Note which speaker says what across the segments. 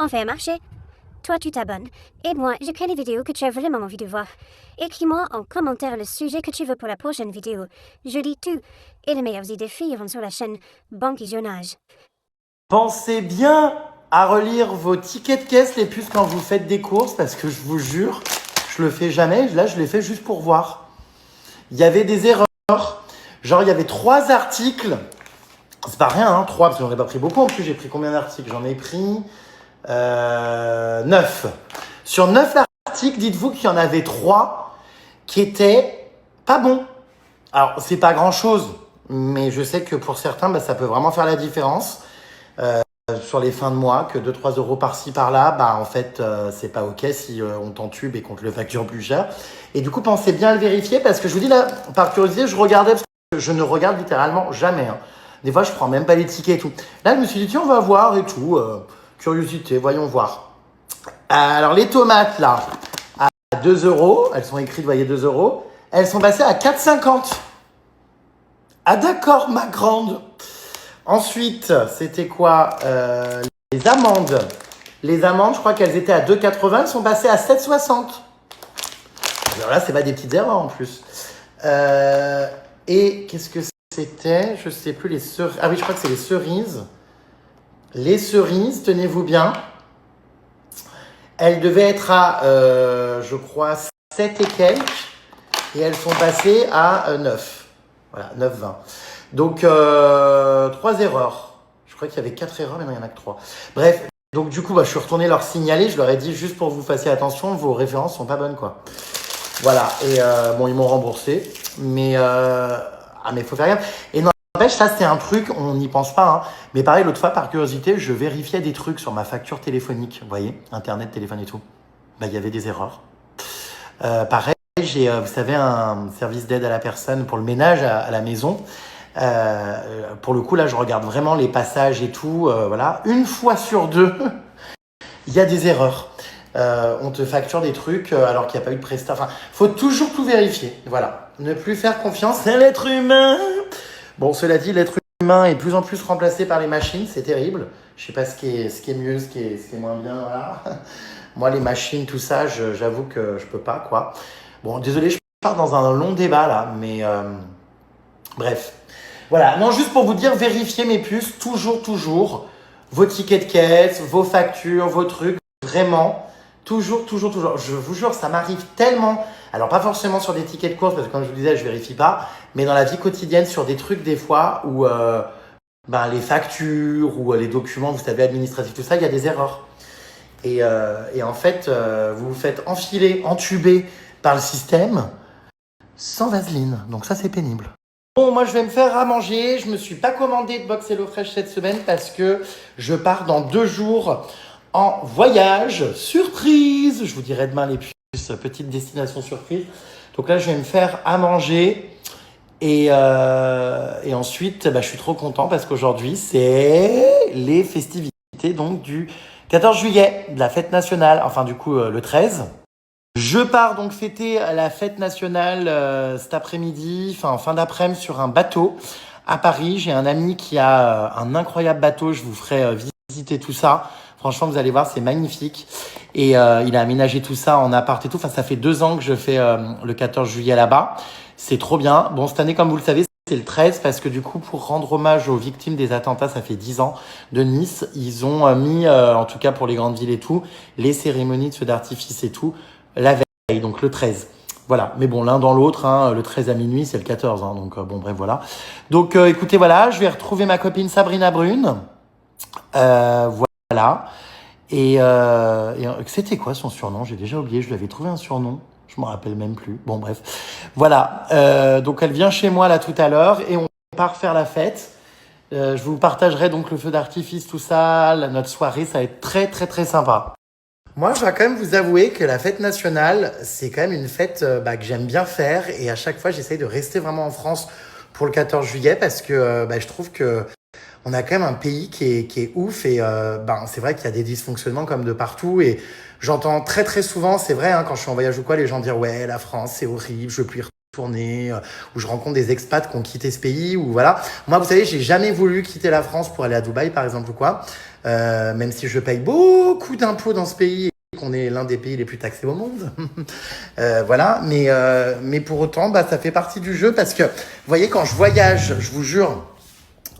Speaker 1: On fait un marché. Toi, tu t'abonnes. Et moi, je crée les vidéos que tu as vraiment envie de voir. Écris-moi en commentaire le sujet que tu veux pour la prochaine vidéo. Je lis tout. Et les meilleures idées finiront sur la chaîne Bon Visionnage.
Speaker 2: Pensez bien à relire vos tickets de caisse les puces quand vous faites des courses, parce que je vous jure, je le fais jamais. Là, je l'ai fait juste pour voir. Il y avait des erreurs. Genre, il y avait 3 articles. C'est pas rien, hein, 3, parce que j'en ai pas pris beaucoup. En plus, j'ai pris combien d'articles? J'en ai pris 9. Sur 9 articles, dites-vous qu'il y en avait 3 qui étaient pas bons. Alors, c'est pas grand-chose, mais je sais que pour certains, ça peut vraiment faire la différence. Sur les fins de mois, que 2-3 euros par-ci par-là, en fait, c'est pas ok si on t'entube et qu'on te le facture plus cher. Et du coup, pensez bien à le vérifier, parce que je vous dis là, par curiosité, je regardais, parce que je ne regarde littéralement jamais. Hein. Des fois, je prends même pas les tickets et tout. Là, je me suis dit, tiens, on va voir et tout. Curiosité, voyons voir. Alors, les tomates, là, à 2 euros, elles sont écrites, vous voyez, 2 euros. Elles sont passées à 4,50. Ah d'accord, ma grande. Ensuite, c'était quoi les amandes. Les amandes, je crois qu'elles étaient à 2,80, elles sont passées à 7,60. Alors là, c'est pas des petites erreurs en plus. Et qu'est-ce que c'était? Je sais plus, les cerises. Ah oui, je crois que c'est les cerises. Les cerises, tenez-vous bien. Elles devaient être à, je crois, 7 et quelques. Et elles sont passées à 9. Voilà, 9,20. Donc, 3 erreurs. Je crois qu'il y avait 4 erreurs, mais non, il n'y en a que 3. Bref, donc du coup, je suis retourné leur signaler. Je leur ai dit, juste pour que vous fassiez attention, vos références sont pas bonnes, quoi. Voilà, et bon, ils m'ont remboursé. Mais il faut faire gaffe. Et n'empêche, ça, c'est un truc, on n'y pense pas. Hein. Mais pareil, l'autre fois, par curiosité, je vérifiais des trucs sur ma facture téléphonique. Vous voyez, Internet, téléphone et tout. Il y avait des erreurs. Pareil, j'ai, vous savez, un service d'aide à la personne pour le ménage à la maison. Pour le coup, là, je regarde vraiment les passages et tout. Voilà, 1 fois sur 2, il y a des erreurs. On te facture des trucs alors qu'il n'y a pas eu de prestat. Enfin, faut toujours tout vérifier. Voilà, ne plus faire confiance à l'être humain. Bon, cela dit, l'être humain est de plus en plus remplacé par les machines. C'est terrible. Je sais pas ce qui est mieux, ce qui est moins bien. Voilà. Moi, les machines, tout ça, j'avoue que je peux pas, quoi. Bon, désolé, je pars dans un long débat là, mais bref. Voilà, non, juste pour vous dire, vérifiez mes puces, toujours, vos tickets de caisse, vos factures, vos trucs, vraiment, toujours. Je vous jure, ça m'arrive tellement, alors pas forcément sur des tickets de course, parce que comme je vous disais, je vérifie pas, mais dans la vie quotidienne, sur des trucs des fois où les factures ou les documents, vous savez, administratifs, tout ça, il y a des erreurs. Et en fait, vous vous faites enfiler, entuber par le système sans vaseline. Donc ça, c'est pénible. Bon, moi, je vais me faire à manger. Je me suis pas commandé de box HelloFresh cette semaine parce que je pars dans 2 jours en voyage. Surprise! Je vous dirai demain les puces, petite destination surprise. Donc là, je vais me faire à manger. Et ensuite, je suis trop content parce qu'aujourd'hui, c'est les festivités donc du 14 juillet, de la fête nationale. Enfin, du coup, le 13. Je pars donc fêter la fête nationale cet après-midi, en fin d'après-midi sur un bateau à Paris. J'ai un ami qui a un incroyable bateau, je vous ferai visiter tout ça. Franchement, vous allez voir, c'est magnifique. Et il a aménagé tout ça en appart et tout. Enfin, ça fait 2 ans que je fais le 14 juillet là-bas. C'est trop bien. Bon, cette année, comme vous le savez, c'est le 13 parce que du coup, pour rendre hommage aux victimes des attentats, ça fait 10 ans de Nice, ils ont mis, en tout cas pour les grandes villes et tout, les cérémonies de feux d'artifice et tout, la veille, donc le 13. Voilà, mais bon, l'un dans l'autre, hein, le 13 à minuit, c'est le 14, hein, donc bon, bref, voilà. Donc écoutez, voilà, je vais retrouver ma copine Sabrina Brune. Voilà. Et c'était quoi son surnom? J'ai déjà oublié, je lui avais trouvé un surnom. Je me rappelle même plus. Bon, bref. Voilà. Donc, elle vient chez moi là tout à l'heure et on part faire la fête. Je vous partagerai donc le feu d'artifice, tout ça, notre soirée. Ça va être très, très, très sympa. Moi, je vais quand même vous avouer que la fête nationale, c'est quand même une fête que j'aime bien faire. Et à chaque fois, j'essaye de rester vraiment en France pour le 14 juillet parce que je trouve que on a quand même un pays qui est ouf et c'est vrai qu'il y a des dysfonctionnements comme de partout et j'entends très très souvent, c'est vrai, hein, quand je suis en voyage ou quoi, les gens dire ouais, la France c'est horrible, je veux plus y tournée, où je rencontre des expats qui ont quitté ce pays, ou voilà. Moi, vous savez, j'ai jamais voulu quitter la France pour aller à Dubaï, par exemple, ou quoi. Même si je paye beaucoup d'impôts dans ce pays et qu'on est l'un des pays les plus taxés au monde. Voilà. Mais pour autant, bah, ça fait partie du jeu parce que, vous voyez, quand je voyage, je vous jure,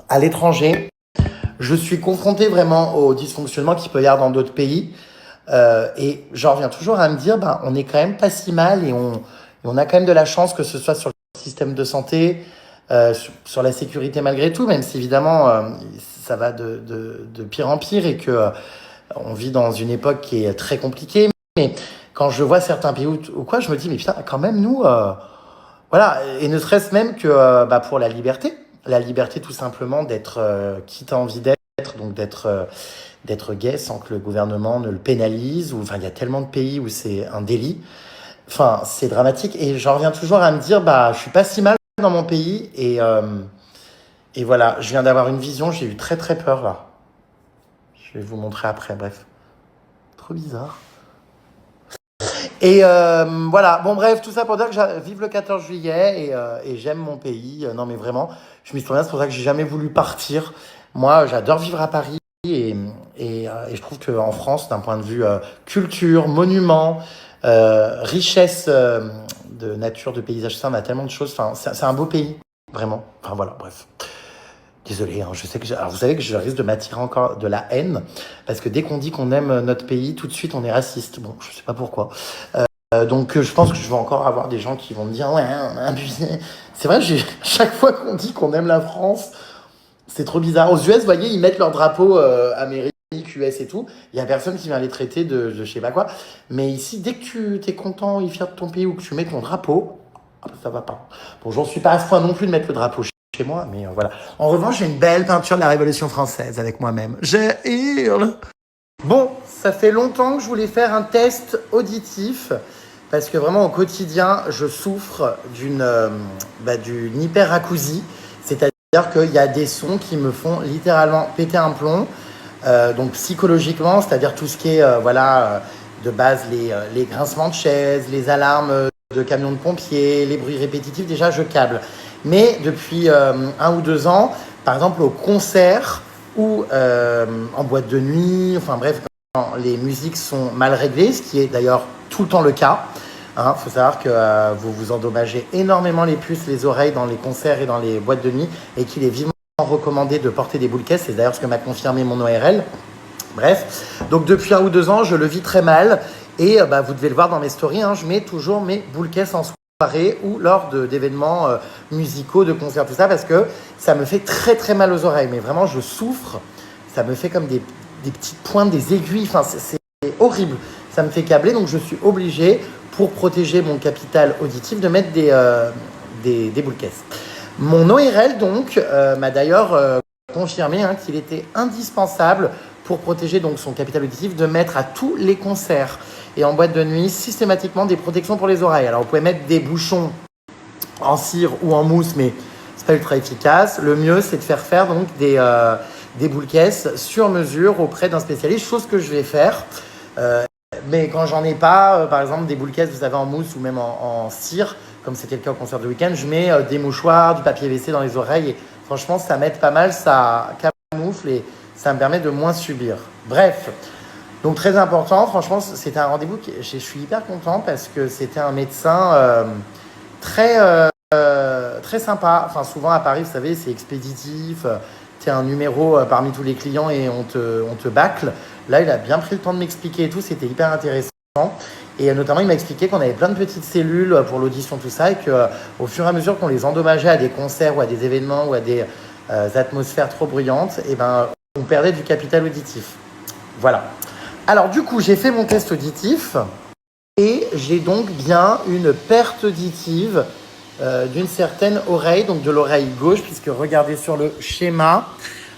Speaker 2: à l'étranger, je suis confronté vraiment au dysfonctionnement qu'il peut y avoir dans d'autres pays. Et j'en reviens toujours à me dire, ben, on est quand même pas si mal et on a quand même de la chance que ce soit sur le système de santé, sur la sécurité malgré tout, même si évidemment ça va de pire en pire et que on vit dans une époque qui est très compliquée. Mais quand je vois certains pays ou quoi, je me dis, mais putain, quand même nous, voilà, et ne serait-ce même que bah, pour la liberté tout simplement d'être qui t'as envie d'être, donc d'être gay sans que le gouvernement ne le pénalise, ou enfin il y a tellement de pays où c'est un délit. Enfin, c'est dramatique et j'en reviens toujours à me dire, bah, je suis pas si mal dans mon pays et voilà, je viens d'avoir une vision, j'ai eu très très peur là. Je vais vous montrer après, bref. Trop bizarre. Et voilà, bon bref, tout ça pour dire que vive le 14 juillet et j'aime mon pays. Non mais vraiment, je m'y souviens, c'est pour ça que j'ai jamais voulu partir. Moi, j'adore vivre à Paris et je trouve qu'en France, d'un point de vue culture, monument, richesse de nature, de paysage, ça, on a tellement de choses. Enfin, c'est un beau pays, vraiment. Enfin voilà, bref. Désolé, hein, je sais que alors, vous savez que je risque de m'attirer encore de la haine parce que dès qu'on dit qu'on aime notre pays, tout de suite on est raciste. Bon, je sais pas pourquoi. Donc je pense que je vais encore avoir des gens qui vont me dire ouais, on a abusé. C'est vrai, chaque fois qu'on dit qu'on aime la France, c'est trop bizarre. Aux US, vous voyez, ils mettent leur drapeau Amérique, US et tout. Il y a personne qui vient les traiter de je sais pas quoi. Mais ici, dès que tu es content et fier de ton pays ou que tu mets ton drapeau, ça va pas. Bon, j'en suis pas à ce point non plus de mettre le drapeau chez moi, mais voilà. En revanche, j'ai une belle peinture de la Révolution française avec moi-même. Je hurle. Bon, ça fait longtemps que je voulais faire un test auditif parce que vraiment au quotidien, je souffre d'une hyperacousie, c'est-à-dire qu'il y a des sons qui me font littéralement péter un plomb. Donc psychologiquement, c'est-à-dire tout ce qui est de base les grincements de chaises, les alarmes de camions de pompiers, les bruits répétitifs, déjà je câble. Mais depuis 1 ou 2 ans, par exemple au concert ou en boîte de nuit, enfin bref, quand les musiques sont mal réglées, ce qui est d'ailleurs tout le temps le cas. Hein, faut savoir que vous vous endommagez énormément les puces, les oreilles dans les concerts et dans les boîtes de nuit et qu'il est vivement recommandé de porter des boules caisses. C'est d'ailleurs ce que m'a confirmé mon ORL. Bref, donc depuis 1 ou 2 ans, je le vis très mal et vous devez le voir dans mes stories, hein, je mets toujours mes boules caisses en soirée ou lors d'événements musicaux, de concerts, tout ça, parce que ça me fait très très mal aux oreilles. Mais vraiment, je souffre. Ça me fait comme des petites pointes, des aiguilles. Enfin, c'est horrible. Ça me fait câbler, donc je suis obligé, pour protéger mon capital auditif, de mettre des boules caisses. Mon ORL, donc, m'a d'ailleurs confirmé qu'il était indispensable pour protéger donc, son capital auditif de mettre à tous les concerts et en boîte de nuit systématiquement des protections pour les oreilles. Alors, vous pouvez mettre des bouchons en cire ou en mousse, mais c'est pas ultra efficace. Le mieux, c'est de faire donc des boules caisses sur mesure auprès d'un spécialiste, chose que je vais faire. Mais quand j'en ai pas, par exemple des boules caisses, vous savez, en mousse ou même en cire, comme c'était le cas au concert de week-end, je mets des mouchoirs, du papier WC dans les oreilles et franchement ça m'aide pas mal, ça camoufle et ça me permet de moins subir. Bref, donc très important, franchement c'était un rendez-vous que je suis hyper content parce que c'était un médecin très sympa. Enfin souvent à Paris, vous savez, c'est expéditif, tu es un numéro parmi tous les clients et on te bâcle. Là, il a bien pris le temps de m'expliquer et tout, c'était hyper intéressant. Et notamment, il m'a expliqué qu'on avait plein de petites cellules pour l'audition, tout ça, et qu'au fur et à mesure qu'on les endommageait à des concerts ou à des événements ou à des atmosphères trop bruyantes, on perdait du capital auditif. Voilà. Alors du coup, j'ai fait mon test auditif et j'ai donc bien une perte auditive d'une certaine oreille, donc de l'oreille gauche, puisque regardez sur le schéma.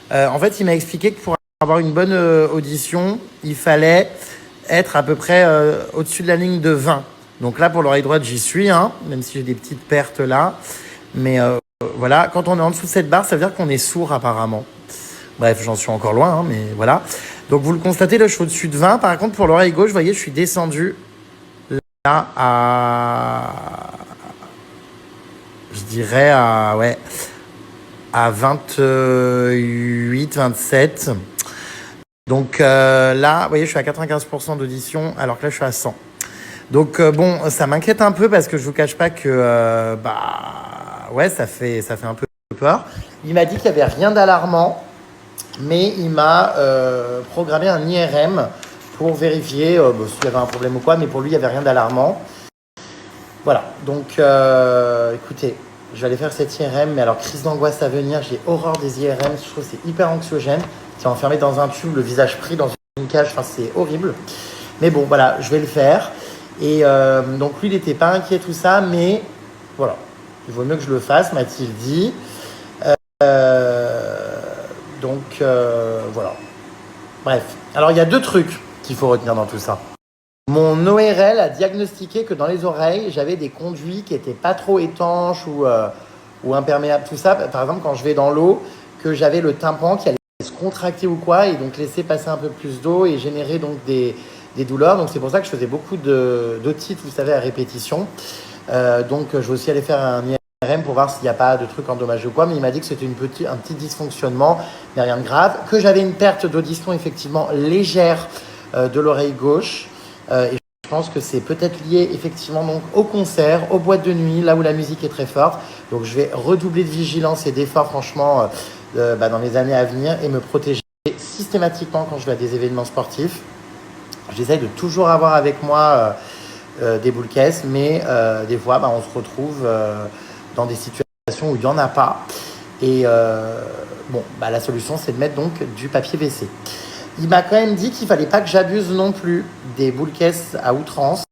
Speaker 2: En fait, il m'a expliqué que pour avoir une bonne audition, il fallait être à peu près au-dessus de la ligne de 20. Donc là, pour l'oreille droite, j'y suis, même si j'ai des petites pertes là. Mais voilà, quand on est en dessous de cette barre, ça veut dire qu'on est sourd apparemment. Bref, j'en suis encore loin, mais voilà. Donc vous le constatez, là, je suis au-dessus de 20. Par contre, pour l'oreille gauche, vous voyez, je suis descendu là à Je dirais à 28, 27. Donc là, vous voyez, je suis à 95% d'audition, alors que là, je suis à 100. Donc bon, ça m'inquiète un peu parce que je vous cache pas que ouais, ça fait un peu peur. Il m'a dit qu'il n'y avait rien d'alarmant, mais il m'a programmé un IRM pour vérifier s'il y avait un problème ou quoi, mais pour lui, il n'y avait rien d'alarmant. Voilà, donc écoutez, je vais aller faire cet IRM, mais alors crise d'angoisse à venir, j'ai horreur des IRM, je trouve que c'est hyper anxiogène. Tu es enfermé dans un tube, le visage pris dans une cage, enfin c'est horrible. Mais bon, voilà, je vais le faire. Et donc lui, il n'était pas inquiet, tout ça, mais voilà, il vaut mieux que je le fasse, m'a-t-il dit. Donc voilà. Bref, alors il y a 2 trucs qu'il faut retenir dans tout ça. Mon ORL a diagnostiqué que dans les oreilles, j'avais des conduits qui n'étaient pas trop étanches ou imperméables, tout ça. Par exemple, quand je vais dans l'eau, que j'avais le tympan qui allait se contracter ou quoi, et donc laisser passer un peu plus d'eau et générer donc des douleurs. Donc c'est pour ça que je faisais beaucoup d'otites, vous savez, à répétition. Donc je vais aussi aller faire un IRM pour voir s'il n'y a pas de trucs endommagés ou quoi. Mais il m'a dit que c'était un petit dysfonctionnement, mais rien de grave. Que j'avais une perte d'audition effectivement légère de l'oreille gauche. Et je pense que c'est peut-être lié effectivement donc au concert, aux boîtes de nuit, là où la musique est très forte. Donc je vais redoubler de vigilance et d'efforts franchement dans les années à venir et me protéger systématiquement quand je vais à des événements sportifs. J'essaye de toujours avoir avec moi des boules caisses, mais des fois on se retrouve dans des situations où il n'y en a pas. Et la solution c'est de mettre donc du papier WC. Il m'a quand même dit qu'il ne fallait pas que j'abuse non plus des boules caisses à outrance,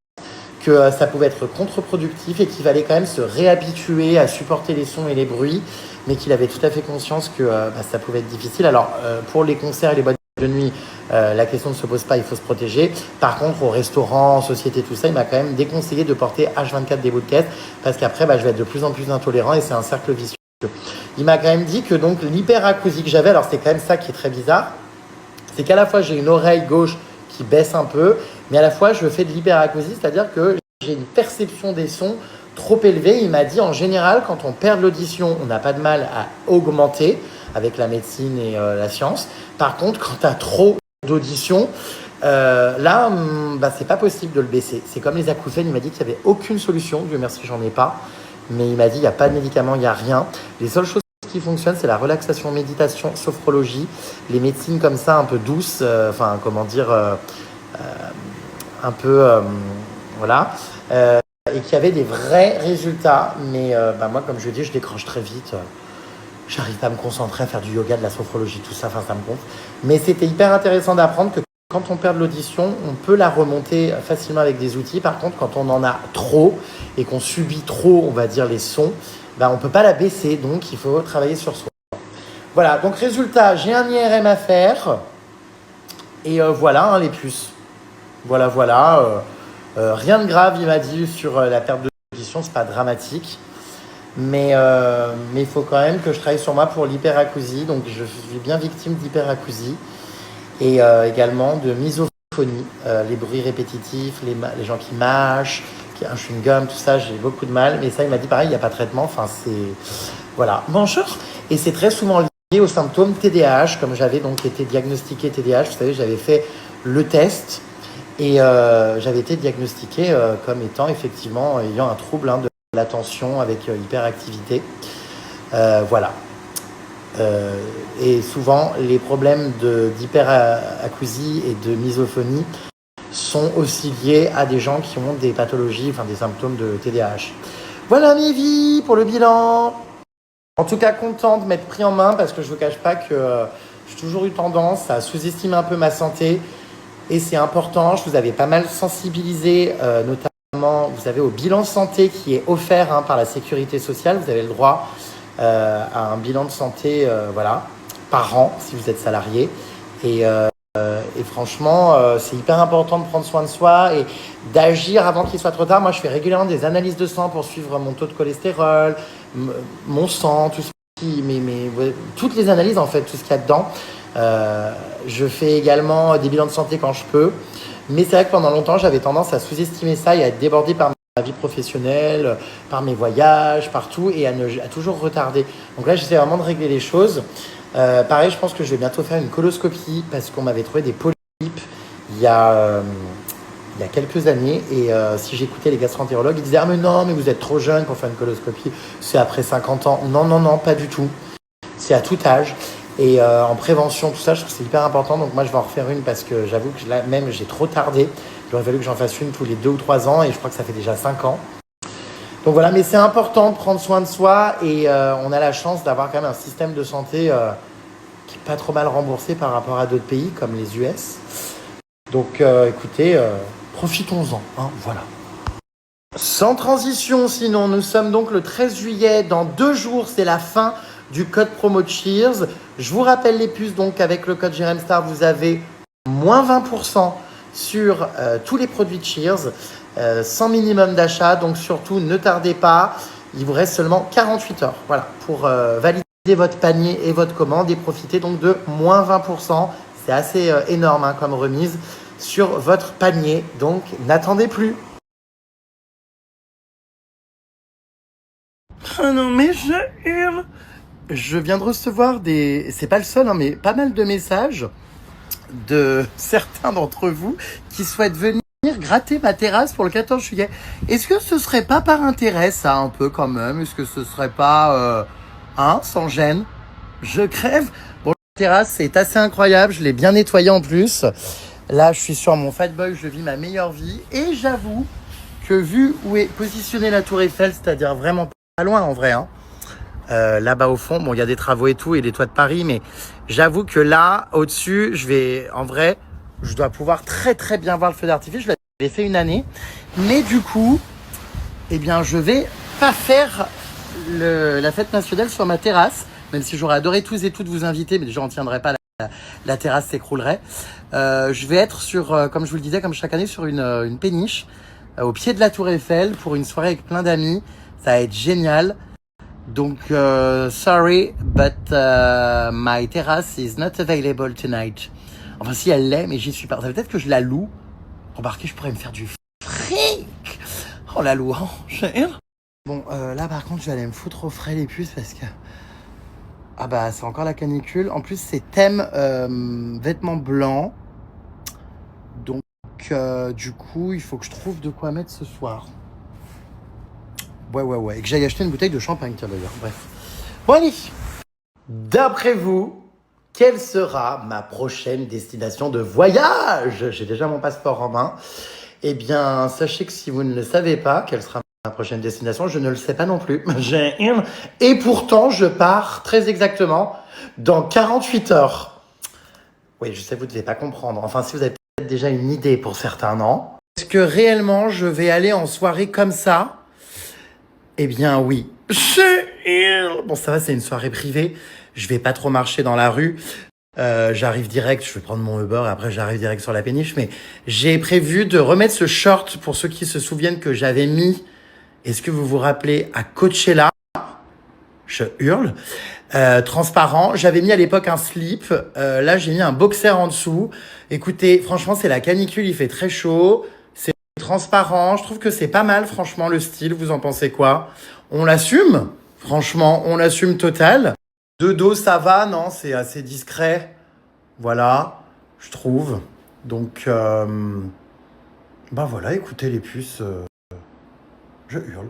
Speaker 2: que ça pouvait être contre-productif et qu'il fallait quand même se réhabituer à supporter les sons et les bruits, mais qu'il avait tout à fait conscience que ça pouvait être difficile. Alors, pour les concerts et les boîtes de nuit, la question ne se pose pas, il faut se protéger. Par contre, au restaurant, en société, tout ça, il m'a quand même déconseillé de porter H24 des boules caisses parce qu'après, je vais être de plus en plus intolérant et c'est un cercle vicieux. Il m'a quand même dit que donc l'hyperacousie que j'avais, alors c'est quand même ça qui est très bizarre, c'est qu'à la fois j'ai une oreille gauche qui baisse un peu, mais à la fois je fais de l'hyperacousie, c'est-à-dire que j'ai une perception des sons trop élevée. Il m'a dit en général, quand on perd l'audition, on n'a pas de mal à augmenter avec la médecine et la science. Par contre, quand tu as trop d'audition, là, c'est pas possible de le baisser. C'est comme les acouphènes, il m'a dit qu'il n'y avait aucune solution. Dieu merci, j'en ai pas. Mais il m'a dit il n'y a pas de médicaments, il n'y a rien. Les seules choses qui fonctionnent, c'est la relaxation, méditation, sophrologie, les médecines comme ça, un peu douces, un peu, voilà. Et qui avait des vrais résultats. Mais moi, comme je dis, je décroche très vite. J'arrive pas à me concentrer, à faire du yoga, de la sophrologie, tout ça, ça me gonfle. Mais c'était hyper intéressant d'apprendre que quand on perd de l'audition, on peut la remonter facilement avec des outils. Par contre, quand on en a trop et qu'on subit trop, on va dire, les sons, on ne peut pas la baisser. Donc, il faut travailler sur soi. Voilà, donc résultat, j'ai un IRM à faire. Et voilà, les puces. Voilà. Rien de grave, il m'a dit, sur la perte d'audition. C'est pas dramatique. Mais il faut quand même que je travaille sur moi pour l'hyperacousie. Donc, je suis bien victime d'hyperacousie. Et également de misophonie, les bruits répétitifs, les gens qui mâchent, un chewing-gum, tout ça, j'ai beaucoup de mal. Mais ça, il m'a dit pareil, il n'y a pas de traitement. Enfin, c'est... Voilà. Bonjour. Et c'est très souvent lié aux symptômes TDAH, comme j'avais donc été diagnostiqué TDAH. Vous savez, j'avais fait le test et j'avais été diagnostiqué comme étant effectivement ayant un trouble de l'attention avec hyperactivité. Voilà. Et souvent, les problèmes d'hyperacousie et de misophonie sont aussi liés à des gens qui ont des pathologies, enfin des symptômes de TDAH. Voilà mes vies pour le bilan. En tout cas, content de m'être pris en main parce que je ne vous cache pas que j'ai toujours eu tendance à sous-estimer un peu ma santé et c'est important. Je vous avais pas mal sensibilisé, notamment, vous savez, au bilan santé qui est offert par la Sécurité sociale. Vous avez le droit à un bilan de santé par an si vous êtes salarié. Et franchement, c'est hyper important de prendre soin de soi et d'agir avant qu'il soit trop tard. Moi, je fais régulièrement des analyses de sang pour suivre mon taux de cholestérol, mon sang, tout ce qui, toutes les analyses en fait, tout ce qu'il y a dedans. Je fais également des bilans de santé quand je peux. Mais c'est vrai que pendant longtemps, j'avais tendance à sous-estimer ça et à être débordé par ma vie professionnelle, par mes voyages, partout, et à toujours retarder. Donc là, j'essaie vraiment de régler les choses. Pareil, je pense que je vais bientôt faire une coloscopie parce qu'on m'avait trouvé des polypes il y a quelques années. Et si j'écoutais les gastro-entérologues, ils disaient « Ah mais non, mais vous êtes trop jeune pour faire une coloscopie, c'est après 50 ans. » Non, non, non, pas du tout. C'est à tout âge. Et en prévention, tout ça, je trouve que c'est hyper important. Donc moi, je vais en refaire une parce que j'avoue que là, même, j'ai trop tardé. Il aurait fallu que j'en fasse une tous les 2 ou 3 ans et je crois que ça fait déjà 5 ans. Donc voilà, mais c'est important de prendre soin de soi et on a la chance d'avoir quand même un système de santé qui n'est pas trop mal remboursé par rapport à d'autres pays comme les US. Donc écoutez, profitons-en, hein, voilà. Sans transition, sinon, nous sommes donc le 13 juillet. Dans 2 jours, c'est la fin du code promo Cheers. Je vous rappelle les puces, donc avec le code JRMSTAR, vous avez moins 20% sur tous les produits Cheers, sans minimum d'achat. Donc surtout, ne tardez pas. Il vous reste seulement 48 heures voilà, pour valider votre panier et votre commande et profiter donc de moins 20%. C'est assez énorme hein, comme remise sur votre panier. Donc n'attendez plus. Ah non mais je viens de recevoir c'est pas le seul, hein, mais pas mal de messages de certains d'entre vous qui souhaitent venir gratter ma terrasse pour le 14 juillet. Est-ce que ce serait pas par intérêt ça un peu quand même? Est-ce que ce serait pas sans gêne? Je crève. Bon, la terrasse c'est assez incroyable, je l'ai bien nettoyée en plus. Là je suis sur mon Fat Boy, je vis ma meilleure vie et j'avoue que vu où est positionnée la tour Eiffel, c'est-à-dire vraiment pas loin en vrai, hein, là-bas au fond, bon il y a des travaux et tout et les toits de Paris, mais j'avoue que là au-dessus, je dois pouvoir très très bien voir le feu d'artifice. Je l'avais fait une année, mais du coup, eh bien je vais pas faire la fête nationale sur ma terrasse, même si j'aurais adoré tous et toutes vous inviter, mais déjà on ne tiendrait pas, la terrasse s'écroulerait. Je vais être sur, comme je vous le disais, comme chaque année, sur une péniche au pied de la tour Eiffel pour une soirée avec plein d'amis. Ça va être génial. Donc, sorry, but my terrace is not available tonight. Enfin, si elle l'est, mais j'y suis pas. Peut-être que je la loue. Remarquez, je pourrais me faire du fric. Oh, la louange. Bon, là, par contre, je vais aller me foutre au frais les puces parce que... Ah bah, c'est encore la canicule. En plus, c'est thème vêtements blancs. Donc, du coup, il faut que je trouve de quoi mettre ce soir. Ouais. Et que j'aille acheter une bouteille de champagne, tiens d'ailleurs. Bref. Bon, allez. D'après vous, quelle sera ma prochaine destination de voyage? J'ai déjà mon passeport en main. Eh bien, sachez que si vous ne le savez pas, quelle sera ma prochaine destination, je ne le sais pas non plus. Et pourtant, je pars très exactement dans 48 heures. Oui, je sais, vous ne devez pas comprendre. Enfin, si vous avez peut-être déjà une idée pour certains, non? Est-ce que réellement, je vais aller en soirée comme ça? Eh bien, oui. Bon, ça va, c'est une soirée privée. Je vais pas trop marcher dans la rue. J'arrive direct, je vais prendre mon Uber et après j'arrive direct sur la péniche. Mais j'ai prévu de remettre ce short pour ceux qui se souviennent que j'avais mis. Est-ce que vous vous rappelez à Coachella? Je hurle. Transparent. J'avais mis à l'époque un slip. Là, j'ai mis un boxer en dessous. Écoutez, franchement, c'est la canicule. Il fait très chaud. C'est transparent. Je trouve que c'est pas mal, franchement, le style. Vous en pensez quoi? On l'assume? Franchement, on l'assume total. De dos, ça va, non? C'est assez discret. Voilà, je trouve. Donc, bah voilà, écoutez les puces. Je hurle.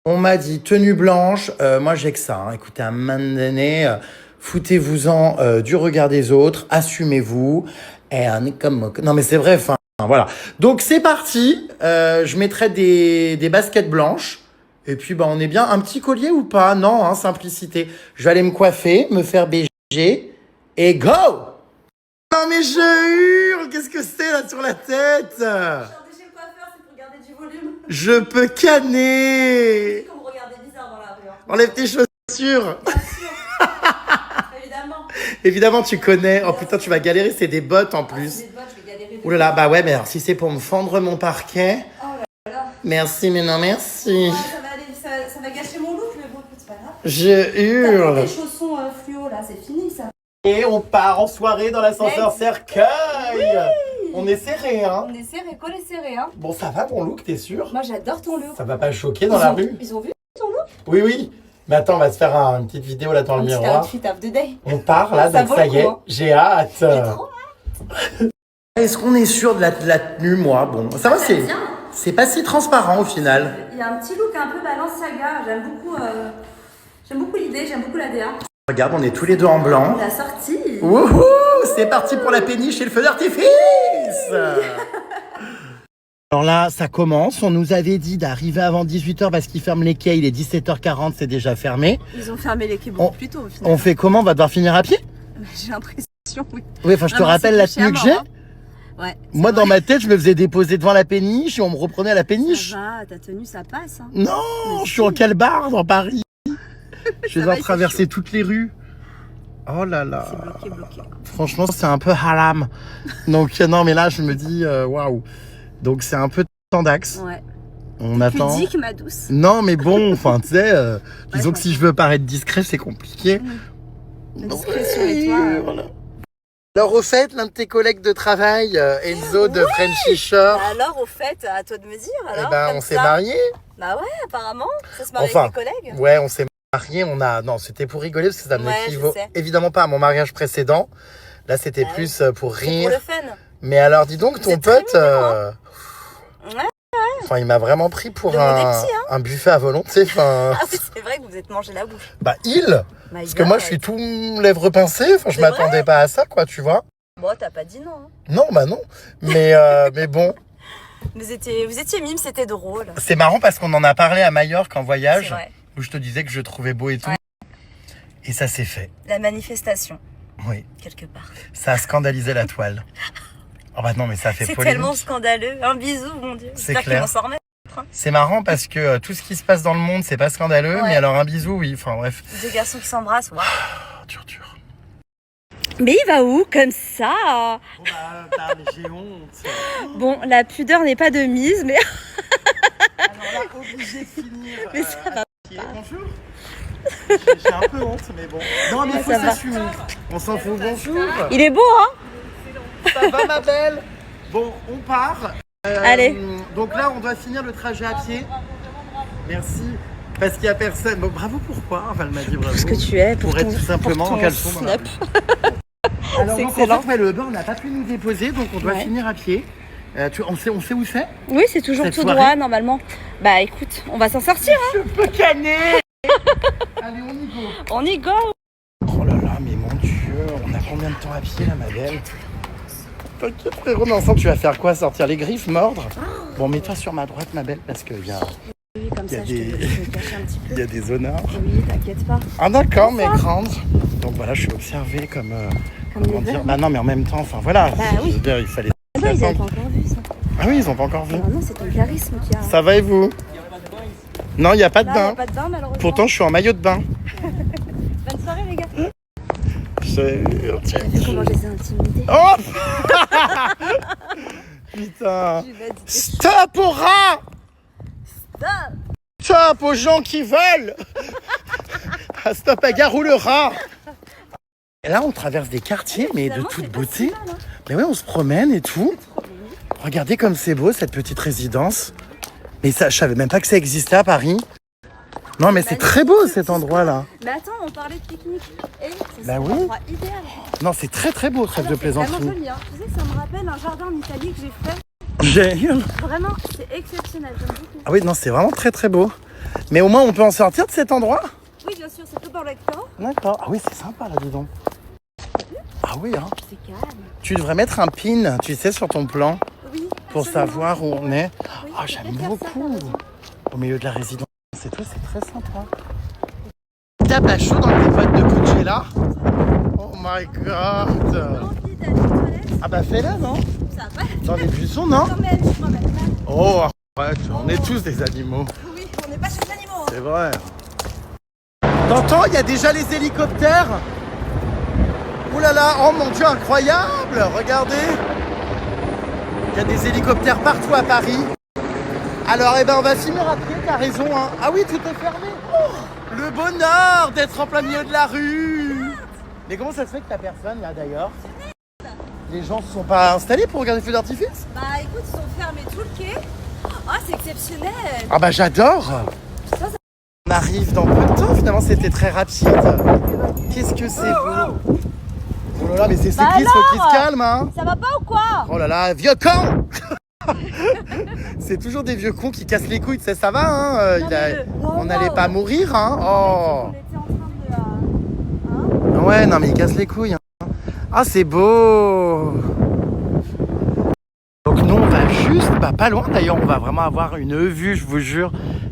Speaker 2: On m'a dit tenue blanche. Moi, j'ai que ça. Hein. Écoutez, à un moment donné, foutez-vous-en du regard des autres. Assumez-vous. Et on est comme... Non, mais c'est vrai. Enfin, voilà. Donc, c'est parti. Je mettrai des baskets blanches. Et puis, bah, on est bien. Un petit collier ou pas? Non, hein, simplicité. Je vais aller me coiffer, me faire BG. Et go! Non, mais je hurle! Qu'est-ce que c'est, là, sur la tête?
Speaker 3: Chez le coiffeur, c'est pour garder du volume.
Speaker 2: Je peux canner!
Speaker 3: Comme vous regardez bizarre dans la rue. Hein.
Speaker 2: Enlève tes chaussures!
Speaker 3: Bien sûr. Évidemment.
Speaker 2: Évidemment, tu connais. Oh putain, tu vas galérer, c'est des bottes en plus.
Speaker 3: C'est des bottes, je vais galérer.
Speaker 2: Ouh là là, bah ouais, mais alors si c'est pour me fendre mon parquet.
Speaker 3: Oh là là.
Speaker 2: Merci, mais non, merci.
Speaker 3: Ouais, ça va gâcher mon look, mais bon, c'est pas grave.
Speaker 2: Je hurle.
Speaker 3: Les chaussons fluo, là, c'est fini ça.
Speaker 2: Et on part en soirée dans l'ascenseur cercueil.
Speaker 3: Oui.
Speaker 2: On est serré, hein.
Speaker 3: On est serré, collé serré, hein.
Speaker 2: Bon, ça va mon look, t'es sûr?
Speaker 3: Moi, j'adore ton look.
Speaker 2: Ça va pas choquer dans la rue?
Speaker 3: Ils ont vu ton look?
Speaker 2: Oui, oui. Mais attends, on va se faire une petite vidéo là dans le miroir.
Speaker 3: Un petit outfit of the day.
Speaker 2: On part là,
Speaker 3: Ça
Speaker 2: donc
Speaker 3: vaut
Speaker 2: ça
Speaker 3: le
Speaker 2: y est,
Speaker 3: coup, hein.
Speaker 2: j'ai hâte.
Speaker 3: J'ai trop hâte.
Speaker 2: Est-ce qu'on est sûr de la tenue, moi? Bon, ça va,
Speaker 3: J'aime bien.
Speaker 2: c'est pas si transparent au final.
Speaker 3: Il y a un petit look un peu Balenciaga. J'aime beaucoup l'idée, j'aime beaucoup la DA.
Speaker 2: Regarde, on est tous les deux en blanc.
Speaker 3: La sortie.
Speaker 2: Wouhou! C'est parti pour la péniche et le feu d'artifice! Alors là, ça commence. On nous avait dit d'arriver avant 18h parce qu'ils ferment les quais. Il est 17h40, c'est déjà fermé.
Speaker 3: Ils ont fermé les quais beaucoup plus tôt au final.
Speaker 2: On fait comment? On va devoir finir à pied?
Speaker 3: J'ai l'impression, oui.
Speaker 2: Oui, enfin, je te
Speaker 3: Vraiment,
Speaker 2: rappelle
Speaker 3: c'est
Speaker 2: la
Speaker 3: touché
Speaker 2: tenue
Speaker 3: à
Speaker 2: que
Speaker 3: mort,
Speaker 2: j'ai.
Speaker 3: hein. Ouais.
Speaker 2: Moi, dans ma tête, je me faisais déposer devant la péniche et on me reprenait à la péniche.
Speaker 3: Ça va, ta tenue, ça passe. Hein.
Speaker 2: Non,
Speaker 3: Mais
Speaker 2: je suis en calbar dans Paris. Je vais
Speaker 3: va,
Speaker 2: devoir
Speaker 3: il fait
Speaker 2: traverser
Speaker 3: chaud.
Speaker 2: toutes les rues. Oh là là.
Speaker 3: C'est bloqué.
Speaker 2: Franchement, c'est un peu haram. Donc, non, mais là, je me dis, waouh. Donc, c'est un peu tendax.
Speaker 3: Ouais.
Speaker 2: On attend.
Speaker 3: Pudique, ma douce.
Speaker 2: Non, mais bon, enfin, tu sais, disons
Speaker 3: Ouais,
Speaker 2: que si je veux paraître discret, c'est compliqué.
Speaker 3: La discrétion et toi.
Speaker 2: Voilà. Alors, au fait, l'un de tes collègues de travail, Enzo de Frenchy Shore,
Speaker 3: Alors, au fait, à toi de me dire.
Speaker 2: eh
Speaker 3: Alors,
Speaker 2: ben,
Speaker 3: comme
Speaker 2: on s'est
Speaker 3: ça.
Speaker 2: mariés.
Speaker 3: Bah ouais, apparemment. Ça se marie
Speaker 2: Enfin,
Speaker 3: avec mes collègues.
Speaker 2: Ouais, on s'est mariés. Non, c'était pour rigoler parce que ça ne
Speaker 3: Ouais,
Speaker 2: m'équivaut
Speaker 3: je sais.
Speaker 2: évidemment pas à mon mariage précédent. Là, c'était
Speaker 3: Bah
Speaker 2: plus pour
Speaker 3: C'est
Speaker 2: rire.
Speaker 3: pour le fun.
Speaker 2: Mais alors, dis donc, ton
Speaker 3: C'est très
Speaker 2: pote,
Speaker 3: Ouais.
Speaker 2: enfin, il m'a vraiment pris pour
Speaker 3: De modestie,
Speaker 2: un buffet à volonté. Enfin,
Speaker 3: Ah oui, c'est vrai que vous êtes mangé la bouche.
Speaker 2: bah,
Speaker 3: My
Speaker 2: parce que moi,
Speaker 3: God.
Speaker 2: je suis tout lèvres pincées. Enfin, je
Speaker 3: C'est
Speaker 2: m'attendais pas à ça, quoi, tu vois.
Speaker 3: Bon, t'as pas dit non. Hein.
Speaker 2: Non, bah non. Mais, mais bon,
Speaker 3: Vous étiez mime, c'était drôle.
Speaker 2: c'est marrant parce qu'on en a parlé à Majorque en
Speaker 3: C'est
Speaker 2: voyage,
Speaker 3: vrai.
Speaker 2: où je te disais que je trouvais beau et tout.
Speaker 3: Ouais.
Speaker 2: Et ça s'est fait.
Speaker 3: La manifestation,
Speaker 2: Oui,
Speaker 3: quelque part.
Speaker 2: ça a scandalisé la toile. Oh bah non, mais ça fait
Speaker 3: C'est
Speaker 2: polémique.
Speaker 3: tellement scandaleux. Un bisou, mon Dieu.
Speaker 2: C'est
Speaker 3: J'espère qu'ils
Speaker 2: clair.
Speaker 3: vont s'en remettre.
Speaker 2: C'est marrant parce que tout ce qui se passe dans le monde, c'est pas scandaleux,
Speaker 3: Ouais.
Speaker 2: mais alors un bisou, oui. Enfin bref.
Speaker 3: Deux garçons qui s'embrassent, waouh.
Speaker 2: Oh, dur.
Speaker 3: Mais il va où comme ça?
Speaker 2: Oh bah, j'ai honte.
Speaker 3: Bon, la pudeur n'est pas de mise, mais
Speaker 2: Alors là, obligé de finir.
Speaker 3: Mais ça va.
Speaker 2: Bonjour. J'ai un peu honte, mais bon. Non, mais
Speaker 3: Mais
Speaker 2: faut
Speaker 3: ça va.
Speaker 2: s'assumer. On s'en fout. Bonjour.
Speaker 3: il est beau, hein?
Speaker 2: Ça va, ma belle? Bon, on part.
Speaker 3: Allez.
Speaker 2: Donc là, on doit finir le trajet à pied. Merci. Parce qu'il n'y a personne. Bon, bravo, pourquoi? Enfin, elle m'a dit bravo.
Speaker 3: Parce que tu es
Speaker 2: Pour être tout simplement en caleçon. dans la
Speaker 3: snap.
Speaker 2: rue. Alors,
Speaker 3: C'est
Speaker 2: donc,
Speaker 3: excellent.
Speaker 2: en fait, ouais, le Uber n'a pas pu nous déposer, donc on doit
Speaker 3: Ouais.
Speaker 2: finir à pied. On sait où c'est?
Speaker 3: Oui, c'est toujours
Speaker 2: Cette
Speaker 3: tout
Speaker 2: soirée.
Speaker 3: droit, normalement. Bah écoute, on va s'en sortir, hein.
Speaker 2: Je peux canner. Allez, on y go.
Speaker 3: On y go.
Speaker 2: Oh là là, mais mon Dieu, on a combien de temps à pied là, ma belle? T'inquiète, frérot, mais ensemble, tu vas faire quoi? Sortir les griffes, mordre? Bon, mets-toi sur ma droite, ma belle, parce qu'il y a,
Speaker 3: Oui, comme
Speaker 2: Il y a
Speaker 3: ça,
Speaker 2: des-
Speaker 3: je te cache un petit peu.
Speaker 2: y a des honneurs.
Speaker 3: Oui, t'inquiète pas.
Speaker 2: Ah d'accord, mais grande. Donc voilà, je suis observé comme... comment
Speaker 3: les
Speaker 2: dire?
Speaker 3: verts.
Speaker 2: Bah non, mais en même temps, enfin voilà.
Speaker 3: Bah oui.
Speaker 2: Je veux dire, il fallait...
Speaker 3: Ah non, ils n'avaient pas encore vu ça.
Speaker 2: Ah oui, ils ont pas encore vu.
Speaker 3: Non, c'est ton charisme qui a.
Speaker 2: Ça va et vous? Non, il n'y a pas de
Speaker 3: Là, y a
Speaker 2: bain.
Speaker 3: pas de bain, malheureusement.
Speaker 2: Pourtant, je suis en maillot de bain.
Speaker 3: Bonne soirée, les gars.
Speaker 2: Je-
Speaker 3: T'as vu comment je les ai intimidés?
Speaker 2: Oh putain.
Speaker 3: Je vais dire
Speaker 2: Stop aux rats!
Speaker 3: ça.
Speaker 2: Stop aux gens qui veulent! Ah, stop à Garou le rat! Et là, on traverse des quartiers, mais de
Speaker 3: Finalement,
Speaker 2: toute
Speaker 3: c'est pas
Speaker 2: beauté.
Speaker 3: si mal, hein.
Speaker 2: Mais ouais, on se promène et tout. Regardez comme c'est beau, cette petite résidence. Mais ça, je savais même pas que ça existait à Paris. Non, mais c'est très beau cet endroit-là.
Speaker 3: Mais attends, on parlait de pique-nique. Et c'est
Speaker 2: Bah oui.
Speaker 3: l'endroit idéal.
Speaker 2: Non, c'est très très beau, trêve
Speaker 3: Ah
Speaker 2: de
Speaker 3: non, c'est vraiment
Speaker 2: plaisanterie.
Speaker 3: joli, hein. Tu sais, ça me rappelle un jardin en Italie que j'ai fait.
Speaker 2: Génial.
Speaker 3: Vraiment, c'est exceptionnel. J'aime beaucoup.
Speaker 2: Ah oui, non, c'est vraiment très très beau. Mais au moins, on peut en sortir de cet endroit?
Speaker 3: Oui, bien sûr, c'est tout par le camp.
Speaker 2: D'accord. Ah oui, c'est sympa là, dis donc. Ah oui, hein.
Speaker 3: C'est calme.
Speaker 2: Tu devrais mettre un pin, tu sais, sur ton plan,
Speaker 3: Oui.
Speaker 2: pour
Speaker 3: absolument.
Speaker 2: savoir où on est.
Speaker 3: Oui,
Speaker 2: Ah,
Speaker 3: je
Speaker 2: j'aime
Speaker 3: vais faire ça,
Speaker 2: beaucoup.
Speaker 3: t'as raison.
Speaker 2: Au milieu de la résidence et tout, c'est très sympa. Tape à chaud dans tes boîtes de Coachella. Oh my god.
Speaker 3: Envie d'aller aux toilettes.
Speaker 2: Ah bah fais-le, non?
Speaker 3: Ça va.
Speaker 2: Dans les buissons, non?
Speaker 3: Quand même, je m'emmène mal.
Speaker 2: Oh, arrête, on est tous des animaux.
Speaker 3: Oui, on n'est pas chez les animaux. Hein.
Speaker 2: C'est vrai. T'entends, il y a déjà les hélicoptères. Ouh là là, oh mon Dieu, incroyable. Regardez. Il y a des hélicoptères partout à Paris. Alors, eh ben, on va finir après, t'as raison. Hein. Ah oui, tout est fermé. Oh, le bonheur d'être en plein milieu de la rue. Mais comment ça se fait que t'as personne là d'ailleurs? Il Les gens se sont pas installés pour regarder les feux d'artifice?
Speaker 3: Bah écoute, ils ont fermé tout le quai. Oh, c'est exceptionnel.
Speaker 2: Ah bah j'adore. On arrive dans peu de temps, finalement c'était très rapide. Qu'est-ce que c'est beau. Oh là là, mais c'est
Speaker 3: Bah
Speaker 2: cycliste, faut qu'il
Speaker 3: alors
Speaker 2: se calme, hein.
Speaker 3: Ça va pas ou quoi?
Speaker 2: Oh là là, vieux con. C'est toujours des vieux cons qui cassent les couilles, ça va, hein. On n'allait pas mourir, hein. Oh.
Speaker 3: On était en train de... Hein?
Speaker 2: Ouais, non mais il casse les couilles, hein. Ah, c'est beau. Donc nous on va juste, pas loin d'ailleurs, on va vraiment avoir une vue, je vous jure,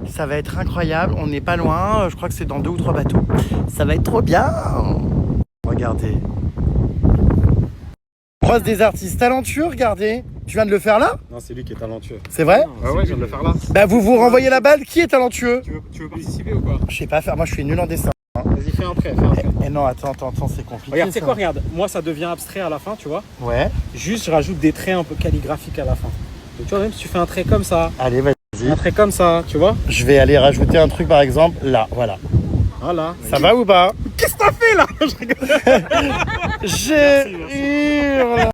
Speaker 2: ça va être incroyable, on n'est pas loin, je crois que c'est dans 2 ou 3 bateaux, ça va être trop bien. Regardez. On croise des artistes talentueux, regardez. Tu viens de le faire là?
Speaker 4: Non, c'est lui qui est talentueux.
Speaker 2: C'est vrai?
Speaker 4: Ah ouais, je viens de le faire là.
Speaker 2: Bah vous vous renvoyez la balle, qui est talentueux?
Speaker 4: Tu veux participer ou quoi?
Speaker 2: Je sais pas faire, moi je suis nul en dessin.
Speaker 4: Vas-y, fais un trait, fais un trait.
Speaker 2: Eh non, attends, c'est compliqué.
Speaker 4: Regarde, c'est
Speaker 2: ça.
Speaker 4: quoi, regarde. Moi, ça devient abstrait à la fin, tu vois.
Speaker 2: Ouais.
Speaker 4: Juste, je rajoute des traits un peu calligraphiques à la fin. Donc, tu vois, même si tu fais un trait comme ça,
Speaker 2: Allez, vas-y.
Speaker 4: un trait comme ça, tu vois.
Speaker 2: Je vais aller rajouter un truc par exemple là, voilà.
Speaker 4: Voilà.
Speaker 2: Ça va ou pas?
Speaker 4: Qu'est-ce que t'as fait là? Je rigole.
Speaker 2: Je hurle.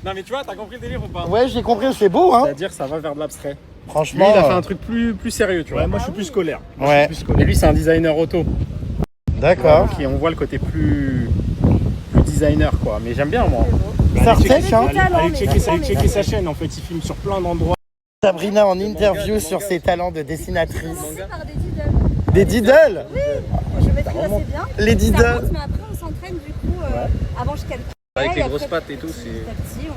Speaker 4: Non, mais tu vois, t'as compris le délire ou pas?
Speaker 2: Ouais, j'ai compris, c'est beau, hein.
Speaker 4: C'est-à-dire, ça va vers de l'abstrait. Lui,
Speaker 2: Franchement.
Speaker 4: il a fait un truc plus sérieux, tu vois.
Speaker 3: Ah
Speaker 4: Moi, je suis plus scolaire.
Speaker 2: Ouais,
Speaker 4: Et lui, c'est un designer auto.
Speaker 2: d'accord.
Speaker 4: Donc, on voit le côté plus designer, quoi. Mais j'aime bien, moi.
Speaker 2: Sartec, hein.
Speaker 4: Allez checker sa chaîne. En fait, il filme sur plein d'endroits.
Speaker 2: Sabrina en interview sur ses talents de dessinatrice.
Speaker 3: Par des diddles.
Speaker 2: Des diddles?
Speaker 3: Je maîtrise assez bien.
Speaker 2: Les
Speaker 3: Ça
Speaker 2: diddles.
Speaker 3: monte, mais après on s'entraîne du coup. Avant je calcule.
Speaker 4: Avec les grosses pattes et tout, c'est...
Speaker 3: Petit à petit,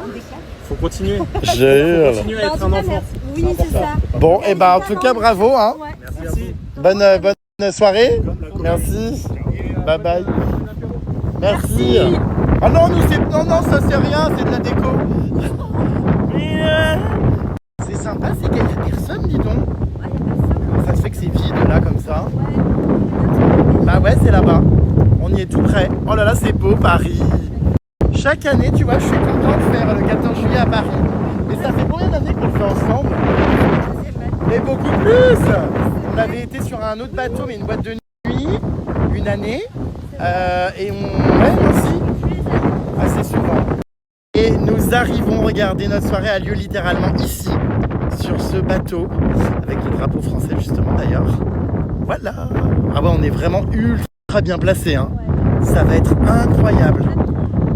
Speaker 3: on décale.
Speaker 4: Faut continuer.
Speaker 2: Je hurle.
Speaker 4: Continuer à
Speaker 3: Bah, en
Speaker 4: être
Speaker 3: tout
Speaker 4: un
Speaker 3: cas,
Speaker 4: enfant.
Speaker 3: merci. Oui, c'est ça.
Speaker 2: Bon, et ben en tout cas, bravo, hein.
Speaker 3: Ouais.
Speaker 4: Merci.
Speaker 2: Bonne soirée. Merci. Bye bye. Merci. Ah non, non, ça c'est rien, c'est de la déco. C'est sympa, c'est qu'il y a personne, dis donc.
Speaker 3: Ah, y a personne.
Speaker 2: Ça se fait que c'est vide là comme ça.
Speaker 3: Ouais.
Speaker 2: Bah ouais, c'est là-bas. On y est tout près. Oh là là, c'est beau Paris. Chaque année, tu vois, je suis content de faire le 14 juillet à Paris. Mais ça fait combien d'années qu'on le fait ensemble? Mais beaucoup plus. On avait été sur un autre bateau, mais une boîte de nuit, une année. Et ouais, aussi, assez souvent. Et nous arrivons, regardez, notre soirée a lieu littéralement ici, sur ce bateau, avec le drapeau français justement d'ailleurs. Voilà. Ah ouais, on est vraiment ultra bien placés, hein. Ça va être incroyable.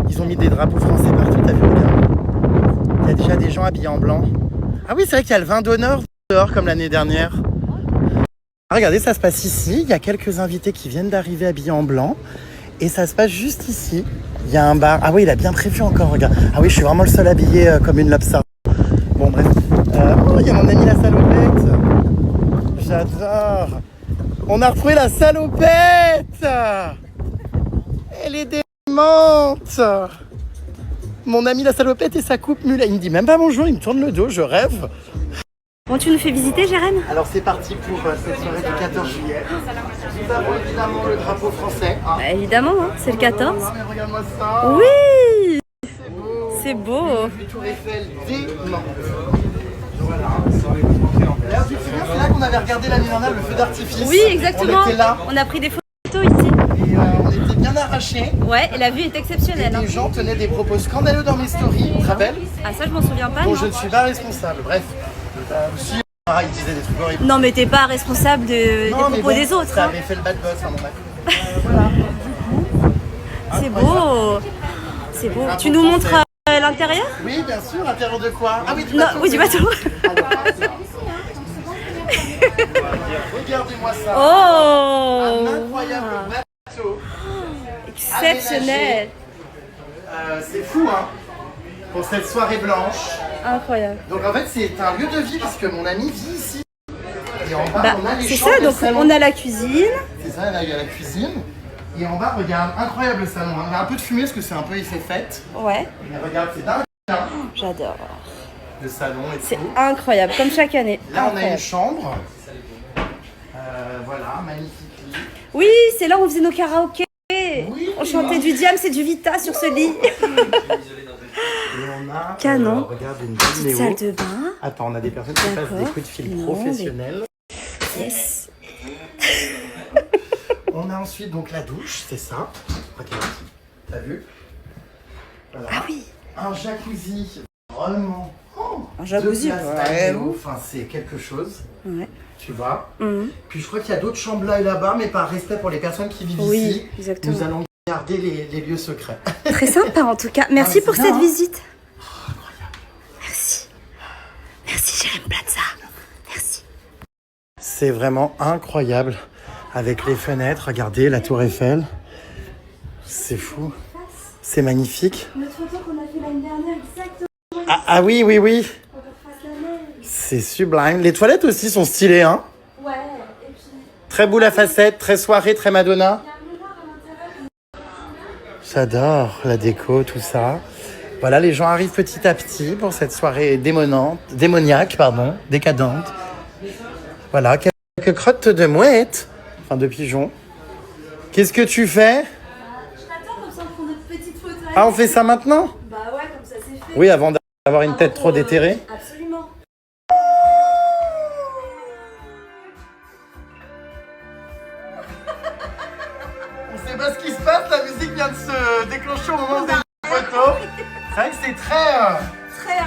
Speaker 2: Ils ont mis des drapeaux français partout, t'as vu, regarde. Il y a déjà des gens habillés en blanc. Ah oui, c'est vrai qu'il y a le vin d'honneur dehors comme l'année dernière. Ah, regardez, ça se passe ici. Il y a quelques invités qui viennent d'arriver habillés en blanc. Et ça se passe juste ici. Il y a un bar. Ah oui, il a bien prévu encore, regarde. Ah oui, je suis vraiment le seul habillé comme une lobster. Bon, bref. Oh, il y a mon ami la salopette. J'adore. On a retrouvé la salopette. Elle est démente. Mon ami la salopette et sa coupe mule. Il me dit même pas bonjour, il me tourne le dos, je rêve.
Speaker 3: Bon, tu nous fais visiter, Jérém?
Speaker 2: Alors c'est parti pour cette soirée du 14 juillet. Nous avons évidemment le drapeau français. Ah.
Speaker 3: Bah, évidemment, hein, c'est le 14.
Speaker 2: Non mais regarde-moi ça.
Speaker 3: Oui,
Speaker 2: C'est beau.
Speaker 3: c'est beau.
Speaker 2: Vue Tour Eiffel démente. Voilà. D'ailleurs, tu te souviens, c'est là qu'on avait regardé l'année dernière le feu d'artifice.
Speaker 3: Oui, exactement.
Speaker 2: On était là
Speaker 3: On a pris des photos ici.
Speaker 2: et on était bien arrachés.
Speaker 3: Ouais, et la vue est
Speaker 2: Et
Speaker 3: exceptionnelle. hein.
Speaker 2: les gens tenaient des propos scandaleux dans mes stories, tu te rappelles?
Speaker 3: Ah, ça, je m'en souviens pas.
Speaker 2: Dont
Speaker 3: non.
Speaker 2: je ne suis pas responsable. Bref. Si, ils disaient des trucs horribles.
Speaker 3: Non, mais t'es pas responsable des
Speaker 2: Non, mais
Speaker 3: propos
Speaker 2: bon,
Speaker 3: des autres.
Speaker 2: Ça
Speaker 3: hein.
Speaker 2: avait fait le bad buzz à mon avis. Voilà.
Speaker 3: C'est beau. C'est beau. Tu nous montres l'intérieur?
Speaker 2: Oui, bien sûr, intérieur de quoi? Ah oui, du
Speaker 3: Non,
Speaker 2: bateau.
Speaker 3: oui, du bateau.
Speaker 2: Regardez-moi ça.
Speaker 3: Oh,
Speaker 2: Un incroyable bateau.
Speaker 3: exceptionnel.
Speaker 2: C'est fou, hein, pour cette soirée blanche.
Speaker 3: Incroyable.
Speaker 2: Donc en fait, c'est un lieu de vie puisque mon ami vit ici. Et en bas,
Speaker 3: Bah,
Speaker 2: on a les
Speaker 3: c'est
Speaker 2: chambres,
Speaker 3: ça,
Speaker 2: le
Speaker 3: donc
Speaker 2: salon.
Speaker 3: on a la cuisine.
Speaker 2: C'est ça, là, il y a la cuisine. Et en bas, regarde, incroyable le salon. Il y a un peu de fumée parce que c'est un peu effet fête.
Speaker 3: Ouais,
Speaker 2: Mais regarde, c'est dingue, hein,
Speaker 3: j'adore.
Speaker 2: le salon et
Speaker 3: C'est
Speaker 2: tout.
Speaker 3: incroyable, comme chaque année.
Speaker 2: Là, on a une
Speaker 3: Incroyable.
Speaker 2: chambre. Voilà, magnifique lit.
Speaker 3: Oui, c'est là où on faisait nos karaokés.
Speaker 2: Oui.
Speaker 3: On chantait du Diams et du Vita sur ce lit.
Speaker 2: Et on a,
Speaker 3: Canon.
Speaker 2: regarde, une
Speaker 3: Petite
Speaker 2: vidéo.
Speaker 3: salle de bain.
Speaker 2: Attends, on a des personnes qui passent des
Speaker 3: D'accord.
Speaker 2: coups de fil
Speaker 3: Non,
Speaker 2: professionnels.
Speaker 3: Yes.
Speaker 2: On a ensuite donc la douche, c'est ça. Regarde, t'as vu? Voilà.
Speaker 3: Ah oui.
Speaker 2: Un jacuzzi, vraiment.
Speaker 3: Un jacuzzi,
Speaker 2: de place patio, enfin c'est quelque chose.
Speaker 3: Ouais.
Speaker 2: Tu vois.
Speaker 3: Puis
Speaker 2: je crois qu'il y a d'autres chambres là et là-bas, mais par respect pour les personnes qui vivent ici,
Speaker 3: exactement.
Speaker 2: nous allons garder les lieux secrets.
Speaker 3: Très sympa en tout cas. Merci pour cette visite.
Speaker 2: Oh, incroyable.
Speaker 3: Merci. Merci Jérém Plaza. Merci.
Speaker 2: C'est vraiment incroyable. Avec les fenêtres, regardez la tour Eiffel. C'est fou. C'est magnifique.
Speaker 3: Notre photo qu'on a fait l'année dernière, exactement.
Speaker 2: Ah oui. C'est sublime. Les toilettes aussi sont stylées, hein.
Speaker 3: Ouais, et puis...
Speaker 2: Très boule à facettes, très soirée, très Madonna. J'adore la déco, tout ça. Voilà, les gens arrivent petit à petit pour cette soirée démoniaque, décadente. Voilà, quelques crottes de mouettes, enfin de pigeons. Qu'est-ce que tu fais?
Speaker 3: Je t'attends comme ça on prend notre petite photo.
Speaker 2: Ah, on fait ça maintenant?
Speaker 3: Bah ouais, comme ça c'est fait.
Speaker 2: Oui, avant d'avoir une tête trop déterrée.
Speaker 3: Absolument.
Speaker 2: On sait pas ce qui se passe, la musique vient de se déclencher au moment des photos. C'est vrai que c'est
Speaker 3: Très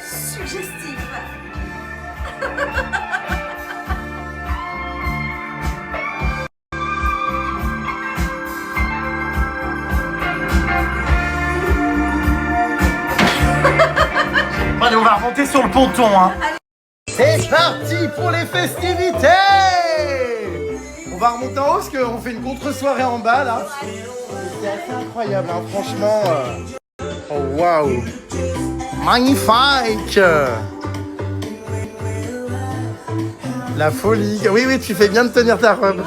Speaker 3: suggestif.
Speaker 2: Allez, on va remonter sur le ponton, hein. C'est parti pour les festivités. On va remonter en haut parce qu'on fait une contre-soirée en bas, là. C'est assez incroyable, hein, franchement. Oh, waouh. Magnifique. La folie. Oui, tu fais bien de tenir ta robe.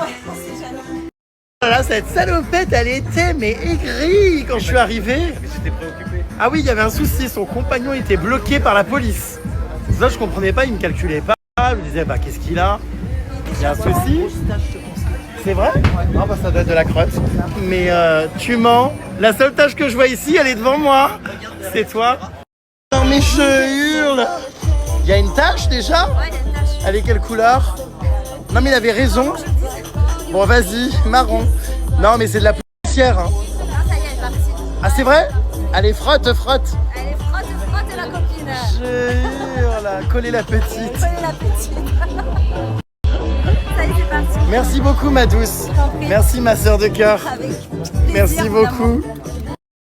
Speaker 2: Voilà, cette salopette, elle était mais aigrie quand je suis arrivé.
Speaker 4: J'étais préoccupé.
Speaker 2: Ah oui, il y avait un souci, son compagnon était bloqué par la police. Ça, je comprenais pas, il me calculait pas. Je me disais, qu'est-ce qu'il a? Il y a un souci. C'est vrai? Ah ça doit être de la crotte. Mais tu mens. La seule tâche que je vois ici, elle est devant moi. C'est toi. Non mais je hurle. Il y a une tâche déjà?
Speaker 3: Ouais, il y a une tache.
Speaker 2: Elle est quelle couleur? Non mais il avait raison. Bon vas-y, marron. Non mais c'est de la poussière. Hein.
Speaker 3: Non, ça y est, elle est partie.
Speaker 2: Ah c'est vrai? Allez, frotte.
Speaker 3: Elle est frotte la copine.
Speaker 2: Je hurle. Coller la petite.
Speaker 3: Prenez la petite. Ça y est, c'est parti.
Speaker 2: Merci beaucoup ma douce.
Speaker 3: t'en prie.
Speaker 2: Merci ma sœur de cœur.
Speaker 3: Avec plaisir,
Speaker 2: Merci
Speaker 3: évidemment.
Speaker 2: beaucoup.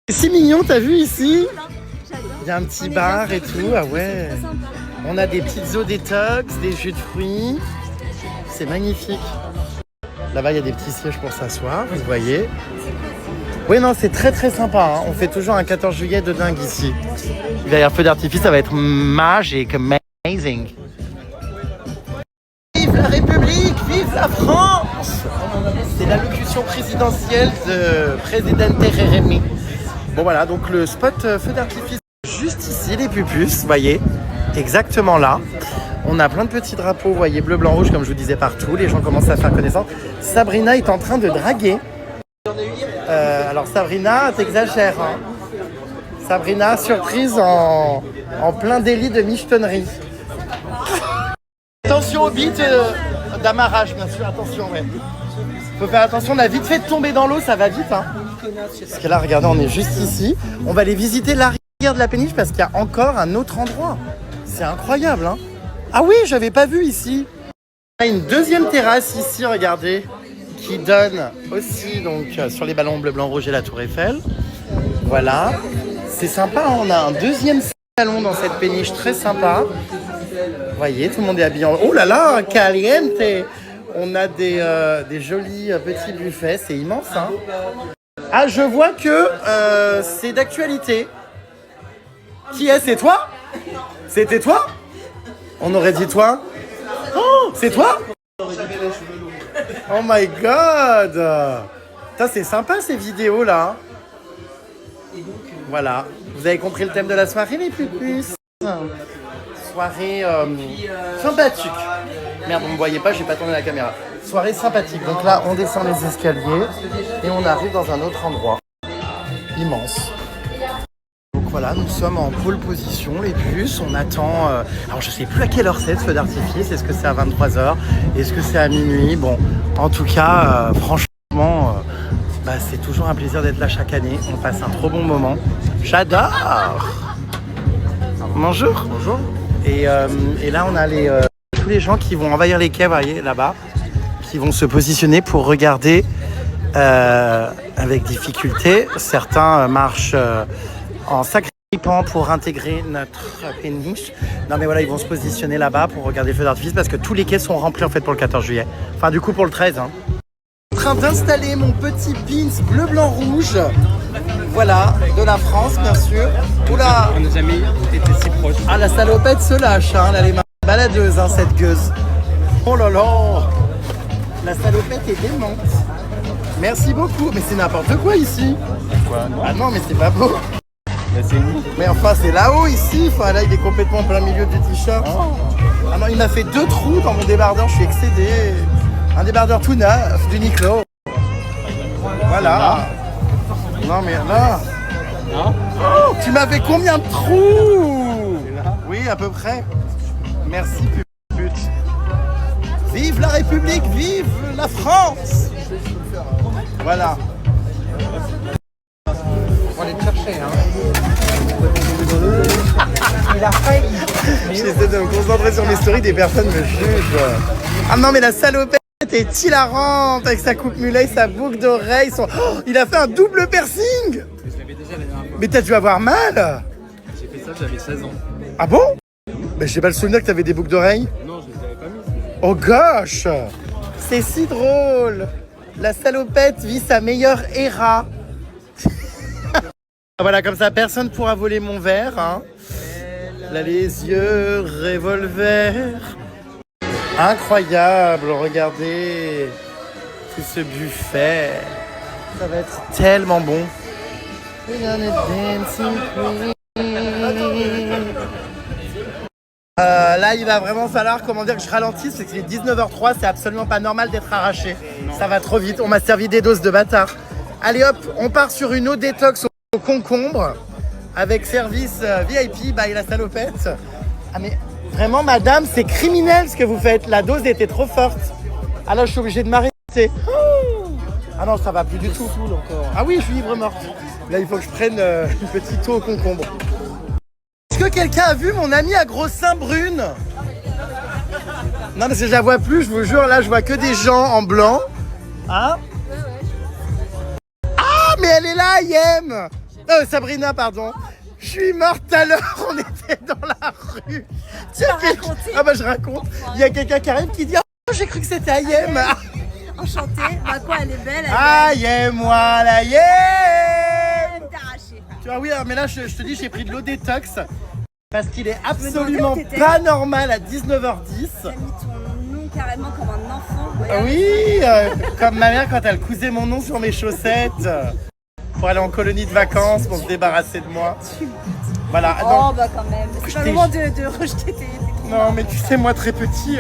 Speaker 2: C'est mignon, t'as vu ici?
Speaker 3: J'adore.
Speaker 2: Il y a un petit bar et tout. Ah ouais.
Speaker 3: C'est sympa.
Speaker 2: On a des petites eaux détox, des jus de fruits. C'est magnifique. Là-bas, il y a des petits sièges pour s'asseoir, vous voyez. Oui, non, c'est très très sympa. Hein. On fait toujours un 14 juillet de dingue ici. Il va y avoir feu d'artifice, ça va être magique, amazing. Vive la République, vive la France! C'est l'allocution présidentielle de Presidente Jérémy. Bon voilà, donc le spot feu d'artifice juste ici, les pupus, vous voyez, exactement là. On a plein de petits drapeaux, vous voyez, bleu, blanc, rouge, comme je vous disais partout. Les gens commencent à faire connaissance. Sabrina est en train de draguer. Alors Sabrina, t'exagères. Hein. Sabrina, surprise en plein délit de michetonnerie. Attention au beat d'amarrage, bien sûr, attention, ouais. Faut faire attention, on a vite fait de tomber dans l'eau, ça va vite. Hein. Parce que là, regardez, on est juste ici. On va aller visiter l'arrière de la péniche parce qu'il y a encore un autre endroit. C'est incroyable, hein. Ah oui, j'avais pas vu ici. On a une deuxième terrasse ici, regardez, qui donne aussi donc sur les ballons bleu, blanc, rouge et la tour Eiffel. Voilà, c'est sympa, hein. On a un deuxième salon dans cette péniche très sympa. Vous voyez, tout le monde est habillé en... Oh là là, caliente. On a des jolis petits buffets, c'est immense. Hein. Ah, je vois que c'est d'actualité. Qui est? C'est toi? C'était toi? On aurait dit toi? Oh, c'est toi? Oh my god! Ça, c'est sympa ces vidéos là. Voilà, vous avez compris le thème de la soirée, les pupus? Soirée sympathique. Merde, vous ne me voyez pas, j'ai pas tourné la caméra. Soirée sympathique. Donc là, on descend les escaliers et on arrive dans un autre endroit. Immense. Donc voilà, nous sommes en pole position, les puces. On attend... alors je sais plus à quelle heure c'est, ce feu d'artifice. Est-ce que c'est à 23h? Est-ce que c'est à minuit? Bon, en tout cas, franchement, c'est toujours un plaisir d'être là chaque année. On passe un trop bon moment. J'adore. Bonjour.
Speaker 4: Bonjour.
Speaker 2: Et là, on a tous les gens qui vont envahir les quais, vous voyez, là-bas, qui vont se positionner pour regarder avec difficulté. Certains marchent en s'agrippant pour intégrer notre péniche. Non mais voilà, ils vont se positionner là-bas pour regarder le feu d'artifice parce que tous les quais sont remplis en fait pour le 14 juillet. Enfin du coup pour le 13. Hein. Je suis en train d'installer mon petit pins bleu, blanc, rouge. Voilà, de la France bien sûr. Oula.
Speaker 4: On n'a jamais été si proches.
Speaker 2: Ah la salopette se lâche, hein. Elle est baladeuse hein, cette gueuse. Oh là là. La salopette est démente. Merci beaucoup. Mais c'est n'importe quoi ici.
Speaker 4: Quoi, non?
Speaker 2: Ah non mais c'est pas beau.
Speaker 4: Mais c'est où?
Speaker 2: Mais enfin c'est là-haut ici. Enfin là il est complètement en plein milieu du t-shirt.
Speaker 4: Oh.
Speaker 2: Ah non il m'a fait 2 trous dans mon débardeur. Je suis excédé. Un débardeur tout neuf d'Uniqlo. Voilà. Non mais là.
Speaker 4: Non?
Speaker 2: Oh, tu m'as fait combien de trous? Oui à peu près. Merci pute. Vive la République, vive la France. Voilà. On va aller te chercher, hein. Il a failli. J'essaie de me concentrer sur mes stories, des personnes me jugent. Ah non, mais la salopette est hilarante avec sa coupe mulet, sa boucle d'oreille. Oh, il a fait un double piercing.
Speaker 4: Je l'avais déjà la dernière fois.
Speaker 2: Mais t'as dû avoir mal.
Speaker 4: J'ai fait ça, j'avais 16 ans.
Speaker 2: Ah bon? Mais j'ai pas le souvenir que t'avais des boucles d'oreilles.
Speaker 4: Non, je les avais pas mises.
Speaker 2: Oh gosh. C'est si drôle. La salopette vit sa meilleure éra. Voilà, comme ça, personne pourra voler mon verre. Hein. Là, les yeux, revolver. Incroyable, regardez. Tout ce buffet. Ça va être tellement bon. Là, il va vraiment falloir, comment dire, que je ralentisse. C'est qu'il est 19h03, c'est absolument pas normal d'être arraché. Ça va trop vite. On m'a servi des doses de bâtard. Allez hop, on part sur une eau détox au concombre avec service VIP by la salopette. Ah mais vraiment madame, c'est criminel ce que vous faites. La dose était trop forte. Ah là je suis obligé de m'arrêter. Ah non ça va plus du tout. Ah oui je suis ivre morte. Là il faut que je prenne une petite eau au concombre. Est-ce que quelqu'un a vu mon amie à gros seins brunes? Non parce que je la vois plus, je vous jure, là je vois que des gens en blanc. Hein? Ah mais elle est là, Yem. Sabrina, pardon. Je suis morte tout à l'heure, on était dans la rue. Ah bah je raconte. Il y a quelqu'un qui arrive qui dit oh j'ai cru que c'était Ayem.
Speaker 3: Enchantée. Bah quoi, elle est belle.
Speaker 2: Ayem, voilà, Yem.
Speaker 3: T'as arraché.
Speaker 2: Tu vois, oui, alors, mais là je te dis, j'ai pris de l'eau détox. Parce qu'il est absolument pas normal à 19h10.
Speaker 3: T'as mis ton nom carrément comme un enfant.
Speaker 2: Oui, comme ma mère quand elle cousait mon nom sur mes chaussettes. Pour aller en colonie de vacances, pour se débarrasser de moi. Voilà.
Speaker 3: Oh
Speaker 2: donc,
Speaker 3: bah quand même, c'est pas le moment de rejeter tes
Speaker 2: non mais tu sais moi très petit,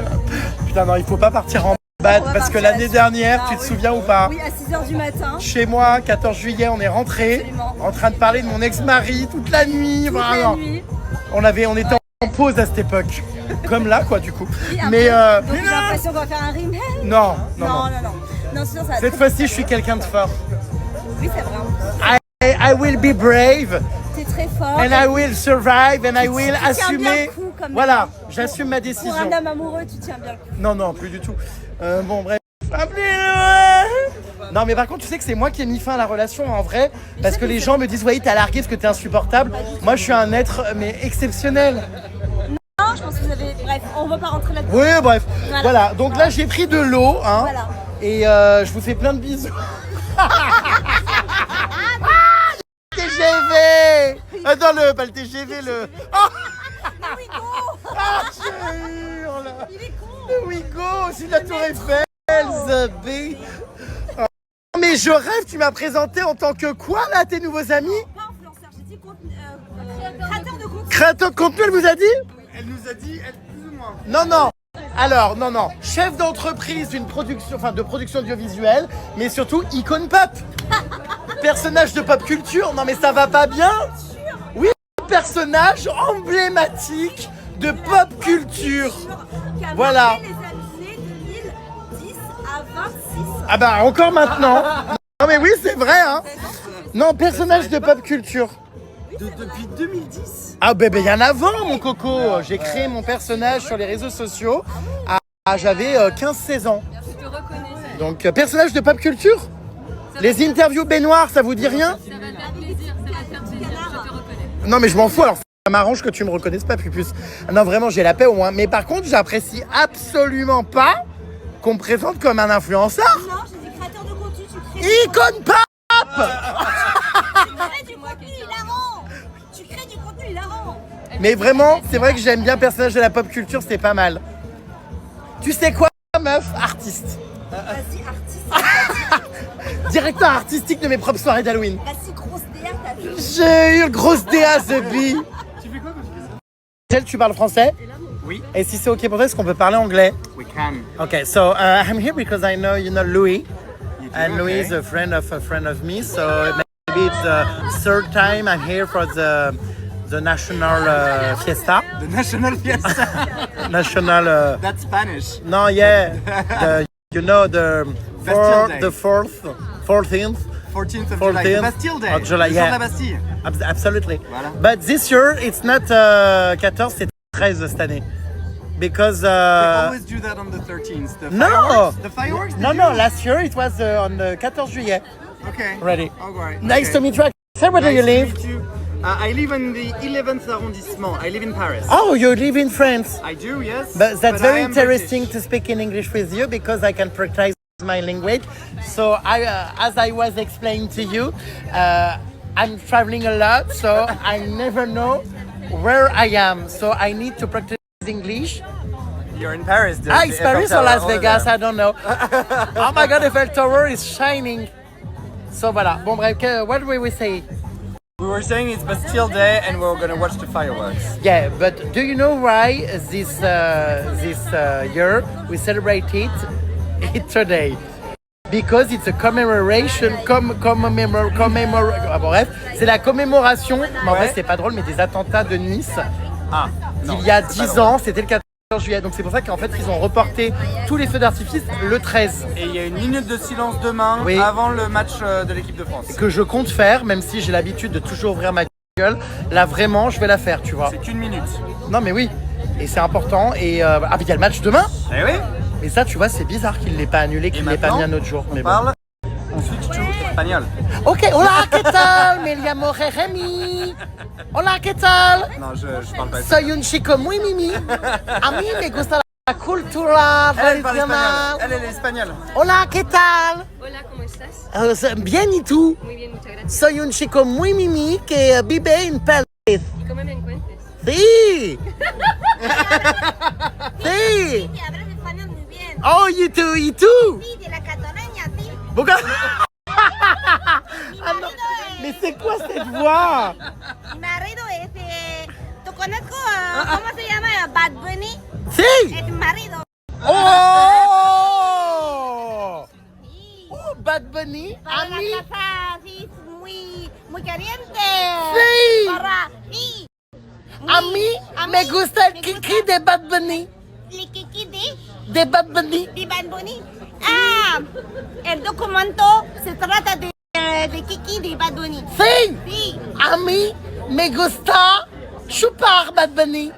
Speaker 2: putain non il faut pas partir en bad parce que l'année dernière, tu te souviens ou pas?
Speaker 3: Oui, à 6h du matin.
Speaker 2: Chez moi, 14 juillet, on est rentré,
Speaker 3: absolument.
Speaker 2: En train de parler de mon ex-mari toute la nuit.
Speaker 3: Toute la nuit.
Speaker 2: On était en pause à cette époque, comme là quoi du coup.
Speaker 3: Oui, après,
Speaker 2: mais
Speaker 3: donc j'ai l'impression qu'on va faire un remake.
Speaker 2: Non.
Speaker 3: Non, sinon ça.
Speaker 2: Cette fois-ci, je suis quelqu'un de fort.
Speaker 3: Oui, c'est vrai.
Speaker 2: I will be brave.
Speaker 3: T'es très fort.
Speaker 2: And I will survive and I will
Speaker 3: tu tiens bien
Speaker 2: assumer.
Speaker 3: le coup, comme
Speaker 2: Voilà, j'assume ma décision.
Speaker 3: Pour un homme amoureux, tu tiens bien le coup.
Speaker 2: Non, plus du tout. Bon, bref. Non, mais par contre, tu sais que c'est moi qui ai mis fin à la relation en vrai. Parce que les gens me disent, ouais, t'as largué parce que t'es insupportable. Moi, je suis un être, mais exceptionnel.
Speaker 3: Non, je pense que vous avez. Bref, on va pas rentrer là-dedans.
Speaker 2: Oui, bref. Voilà. Donc là, j'ai pris de l'eau. Hein,
Speaker 3: voilà.
Speaker 2: Et je vous fais plein de bisous. TGV. Attends, pas le TGV, le. Oh
Speaker 3: Le Wigo.
Speaker 2: Ah, je hurle.
Speaker 3: Il est con.
Speaker 2: Le Wigo, c'est de la Tour Eiffel, Zabé. Oh. Mais je rêve, tu m'as présenté en tant que quoi, là, tes nouveaux amis?
Speaker 3: Pas influenceur, j'ai dit créateur de contenu.
Speaker 2: Créateur de contenu, elle vous a dit?
Speaker 4: Elle nous a dit, elle plus ou moins.
Speaker 2: Non. Alors, non. Chef d'entreprise d'une production, de production audiovisuelle, mais surtout icône pop. Personnage de pop culture. Non, mais ça va pas bien? Oui, personnage emblématique de pop culture. Voilà.
Speaker 3: Les années 2010 à 26.
Speaker 2: Ah bah encore maintenant. Non mais oui, c'est vrai, hein. Non, personnage de pop culture.
Speaker 4: Depuis 2010.
Speaker 2: Ah, bébé, il y en a avant, mon coco. J'ai créé mon personnage sur les réseaux sociaux. J'avais 15-16 ans. Donc, personnage de pop culture. Les interviews baignoires, ça vous dit rien?
Speaker 5: Ça va faire plaisir, ça va faire plaisir, je te reconnais.
Speaker 2: Non, mais je m'en fous, alors ça m'arrange que tu me reconnaisses pas, Pupus. Non, vraiment, j'ai la paix au moins. Mais par contre, j'apprécie absolument pas qu'on me présente comme un influenceur.
Speaker 3: Non, j'ai dit créateur de contenu, tu crées
Speaker 2: Icône pop.
Speaker 3: du contenu hilarant. Tu crées du contenu hilarant.
Speaker 2: Mais vraiment, c'est vrai que j'aime bien personnage de la pop culture, c'est pas mal. Tu sais quoi, meuf? Artiste.
Speaker 3: Vas-y, artiste.
Speaker 2: Directeur artistique de mes propres soirées d'Halloween.
Speaker 3: Vas-y, grosse DA, t'as vu?
Speaker 2: J'ai eu grosse DA, The Bee.
Speaker 4: Tu fais quoi quand tu fais ça?
Speaker 2: Tu parles français?
Speaker 4: Oui.
Speaker 2: Et si c'est ok pour toi, est-ce qu'on peut parler anglais?
Speaker 4: We can.
Speaker 2: Okay, so I'm here because I know you know Louis.
Speaker 4: You do,
Speaker 2: And Louis is a friend of me, so maybe it's the third time I'm here for the national fiesta.
Speaker 4: The national fiesta.
Speaker 2: National.
Speaker 4: That's Spanish.
Speaker 2: No, yeah, you know the
Speaker 4: Bastille Day.
Speaker 2: the 14th
Speaker 4: 14th of July. The Bastille Day.
Speaker 2: of July,
Speaker 4: Le jour de
Speaker 2: yeah.
Speaker 4: la Bastille.
Speaker 2: Absolutely.
Speaker 4: Voilà.
Speaker 2: But this year it's not 14, c'est 13 cette année, because
Speaker 4: They always do that on the 13th. The
Speaker 2: no,
Speaker 4: fireworks? The fireworks?
Speaker 2: no,
Speaker 4: they
Speaker 2: no.
Speaker 4: do?
Speaker 2: Last year it was on the 14 juillet.
Speaker 4: Okay.
Speaker 2: Ready.
Speaker 4: All right.
Speaker 2: Nice
Speaker 4: okay.
Speaker 2: to meet you. Say where do you
Speaker 4: Nice
Speaker 2: live?
Speaker 4: to meet you. I live in the 11th arrondissement. I live in Paris.
Speaker 2: Oh, you live in France.
Speaker 4: I do, yes.
Speaker 2: But that's
Speaker 4: I
Speaker 2: very
Speaker 4: am
Speaker 2: interesting
Speaker 4: British.
Speaker 2: to speak in English with you because I can practice my language. So as I was explaining to you, I'm traveling a lot, so I never know where I am. So I need to practice English.
Speaker 4: You're in Paris.
Speaker 2: It's Paris or Las Vegas, I don't know. Oh my God, Eiffel Tower is shining. So voilà. Bon bref, what will we say?
Speaker 4: We were saying it's Bastille Day and we're gonna watch the fireworks.
Speaker 2: Yeah, but do you know why this year we celebrate it today? Because it's a commemoration, ah bon, bref, c'est la commémoration, mais en vrai c'est pas drôle, mais des attentats de Nice d'il y a 10 ans, c'était le 14 juillet. Donc c'est pour ça qu'en fait ils ont reporté tous les feux d'artifice le 13.
Speaker 4: Et il y a une minute de silence demain,
Speaker 2: Oui.
Speaker 4: avant le match de l'équipe de France.
Speaker 2: Que je compte faire, même si j'ai l'habitude de toujours ouvrir ma gueule. Là vraiment, je vais la faire, tu vois.
Speaker 4: C'est une minute.
Speaker 2: Non mais oui, et c'est important. Et ah, il y a le match demain.
Speaker 4: Eh oui.
Speaker 2: Mais ça, tu vois, c'est bizarre qu'il ne l'ait pas annulé, qu'il ne l'ait pas mis un autre jour. Mais
Speaker 4: On
Speaker 2: bon.
Speaker 4: parle, on switch to espagnol.
Speaker 2: Ok, hola, ¿qué tal? Me llamo Jeremy. Hola, ¿qué tal?
Speaker 4: Non, je parle pas espagnol.
Speaker 2: Soy un chico muy mimi. A mí me gusta la cultura
Speaker 4: Elle parle espagnol.
Speaker 2: tradicional.
Speaker 4: Elle est espagnole.
Speaker 2: Hola, ¿qué tal?
Speaker 5: Hola, ¿cómo estás?
Speaker 2: Bien, ¿y tú?
Speaker 5: Muy bien, muchas gracias.
Speaker 2: Soy un chico muy mimi que vive en París.
Speaker 5: ¿Y cómo me encuentres?
Speaker 2: Sí. Sí.
Speaker 3: Sí, hablas español muy bien.
Speaker 2: Oh, ¿y tú? ¿Y tú?
Speaker 3: Sí, de la catalaña, sí.
Speaker 2: Pourquoi? Ah non. Mais c'est quoi cette voix?
Speaker 3: Mi marido es, ¿tú conozco, cómo se llama, Bad Bunny?
Speaker 2: Sí.
Speaker 3: Es mi marido.
Speaker 2: Oh!
Speaker 3: Sí.
Speaker 2: Oh, Bad Bunny,
Speaker 3: Para
Speaker 2: ami.
Speaker 3: la casa, sí, muy caliente.
Speaker 2: Sí.
Speaker 3: Para, sí.
Speaker 2: A mí me gusta el kiki de Bad Bunny.
Speaker 3: ¿El kiki
Speaker 2: De Bad Bunny.
Speaker 3: de Bad Bunny? Ah, el documento se trata de kiki de Bad Bunny.
Speaker 2: Sí.
Speaker 3: Sí.
Speaker 2: A mí me gusta chupar Bad Bunny.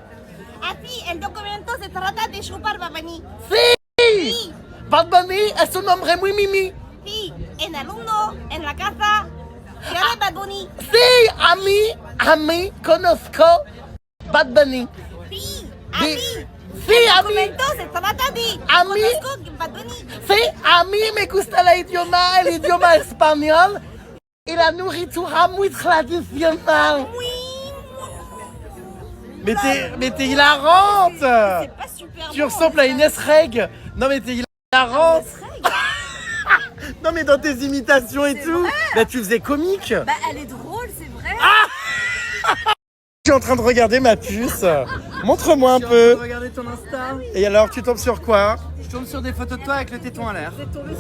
Speaker 3: Así, el documento se trata de chupar Bad Bunny.
Speaker 2: Sí.
Speaker 3: Sí.
Speaker 2: Bad Bunny es un hombre muy mimi.
Speaker 3: Sí, en el mundo, en la casa, quiere Bad Bunny.
Speaker 2: Sí, a mí conozco Bad Bunny.
Speaker 3: Sí, a
Speaker 2: Sí.
Speaker 3: mí.
Speaker 2: Sí,
Speaker 3: el
Speaker 2: a mí.
Speaker 3: documento se trata de
Speaker 2: A mí.
Speaker 3: conozco Bad Bunny.
Speaker 2: Sí, a mí me gusta el idioma español y la nourritura muy tradicional. Mais t'es hilarante.
Speaker 3: C'est pas super
Speaker 2: Tu
Speaker 3: bon,
Speaker 2: ressembles à Inès Reg. Non mais t'es hilarante. Non mais dans tes imitations et tout, bah tu faisais comique.
Speaker 3: Bah, elle est drôle, c'est vrai.
Speaker 2: Je suis en train de regarder ma puce. Montre-moi un
Speaker 4: Je suis en train
Speaker 2: peu.
Speaker 4: de regarder ton Insta.
Speaker 2: Et alors tu tombes sur quoi?
Speaker 4: Je tombe sur des photos de toi avec le téton à l'air.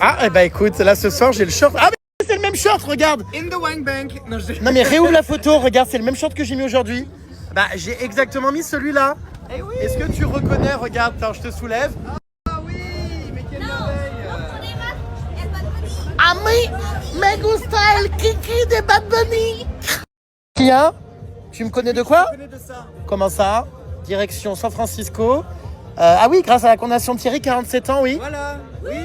Speaker 2: Ah eh bah écoute, là ce soir j'ai le short. Ah mais c'est le même short, regarde.
Speaker 4: In the wine bank. Non, je...
Speaker 2: Non mais réouvre la photo, regarde, c'est le même short que j'ai mis aujourd'hui. Bah j'ai exactement mis celui-là.
Speaker 4: Eh oui.
Speaker 2: Est-ce que tu reconnais? Regarde, attends, je te soulève.
Speaker 4: Ah oui, mais quelle merveille.
Speaker 3: El Bad Bunny.
Speaker 2: A mí Me gusta el kiki de Bad Bunny. Kia, tu me connais de quoi?
Speaker 4: Je connais de ça.
Speaker 2: Comment ça? Direction San Francisco. Ah oui, grâce à la condamnation de Thierry, 47 ans, oui.
Speaker 4: Voilà, oui.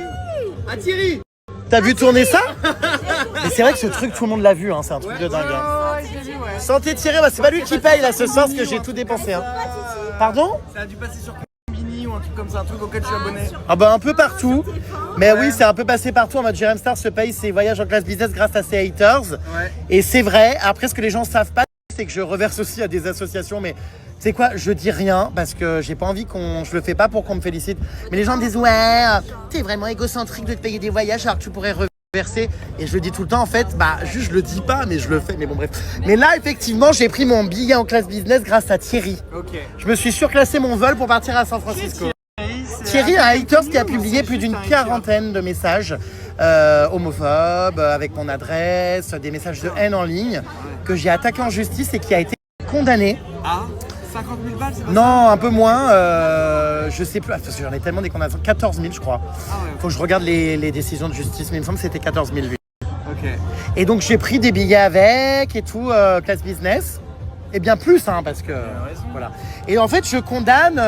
Speaker 4: À Thierry.
Speaker 2: T'as vu tourner ça? Mais c'est vrai que ce truc, tout le monde l'a vu, hein, c'est un truc de dingue. Hein.
Speaker 4: Ouais, je l'ai vu, ouais.
Speaker 2: Santé Thierry, bah, c'est pas lui qui paye là ce soir parce que j'ai tout dépensé. Hein. Pardon?
Speaker 4: Ça a dû passer sur Combini ou un truc comme ça, un truc auquel je suis abonné.
Speaker 2: Ah bah un peu partout. Mais oui, c'est un peu passé partout en mode Jérém Star se paye ses voyages en classe business grâce à ses haters.
Speaker 4: Ouais.
Speaker 2: Et c'est vrai, après ce que les gens savent pas, c'est que je reverse aussi à des associations, mais tu sais quoi, je dis rien parce que j'ai pas envie je le fais pas pour qu'on me félicite. Mais les gens me disent ouais, t'es vraiment égocentrique de te payer des voyages alors que tu pourrais reverser. Et je le dis tout le temps en fait, bah juste je le dis pas mais je le fais, mais bon bref. Mais là effectivement j'ai pris mon billet en classe business grâce à Thierry.
Speaker 4: Ok.
Speaker 2: Je me suis surclassé mon vol pour partir à San Francisco. Thierry a haters qui a publié plus d'une quarantaine de messages homophobes avec mon adresse, des messages de haine en ligne que j'ai attaqué en justice et qui a été condamné.
Speaker 4: Ah, 50 000 balles, c'est pas
Speaker 2: Non, un peu moins, je sais plus, parce que j'en ai tellement des condamnations, 14 000 je crois.
Speaker 4: Ah ouais.
Speaker 2: Faut que je regarde les décisions de justice, mais il me semble que c'était 14 000 vues.
Speaker 4: Ok.
Speaker 2: Et donc j'ai pris des billets avec et tout, classe business. Et bien plus, hein, parce que voilà. Et en fait, je condamne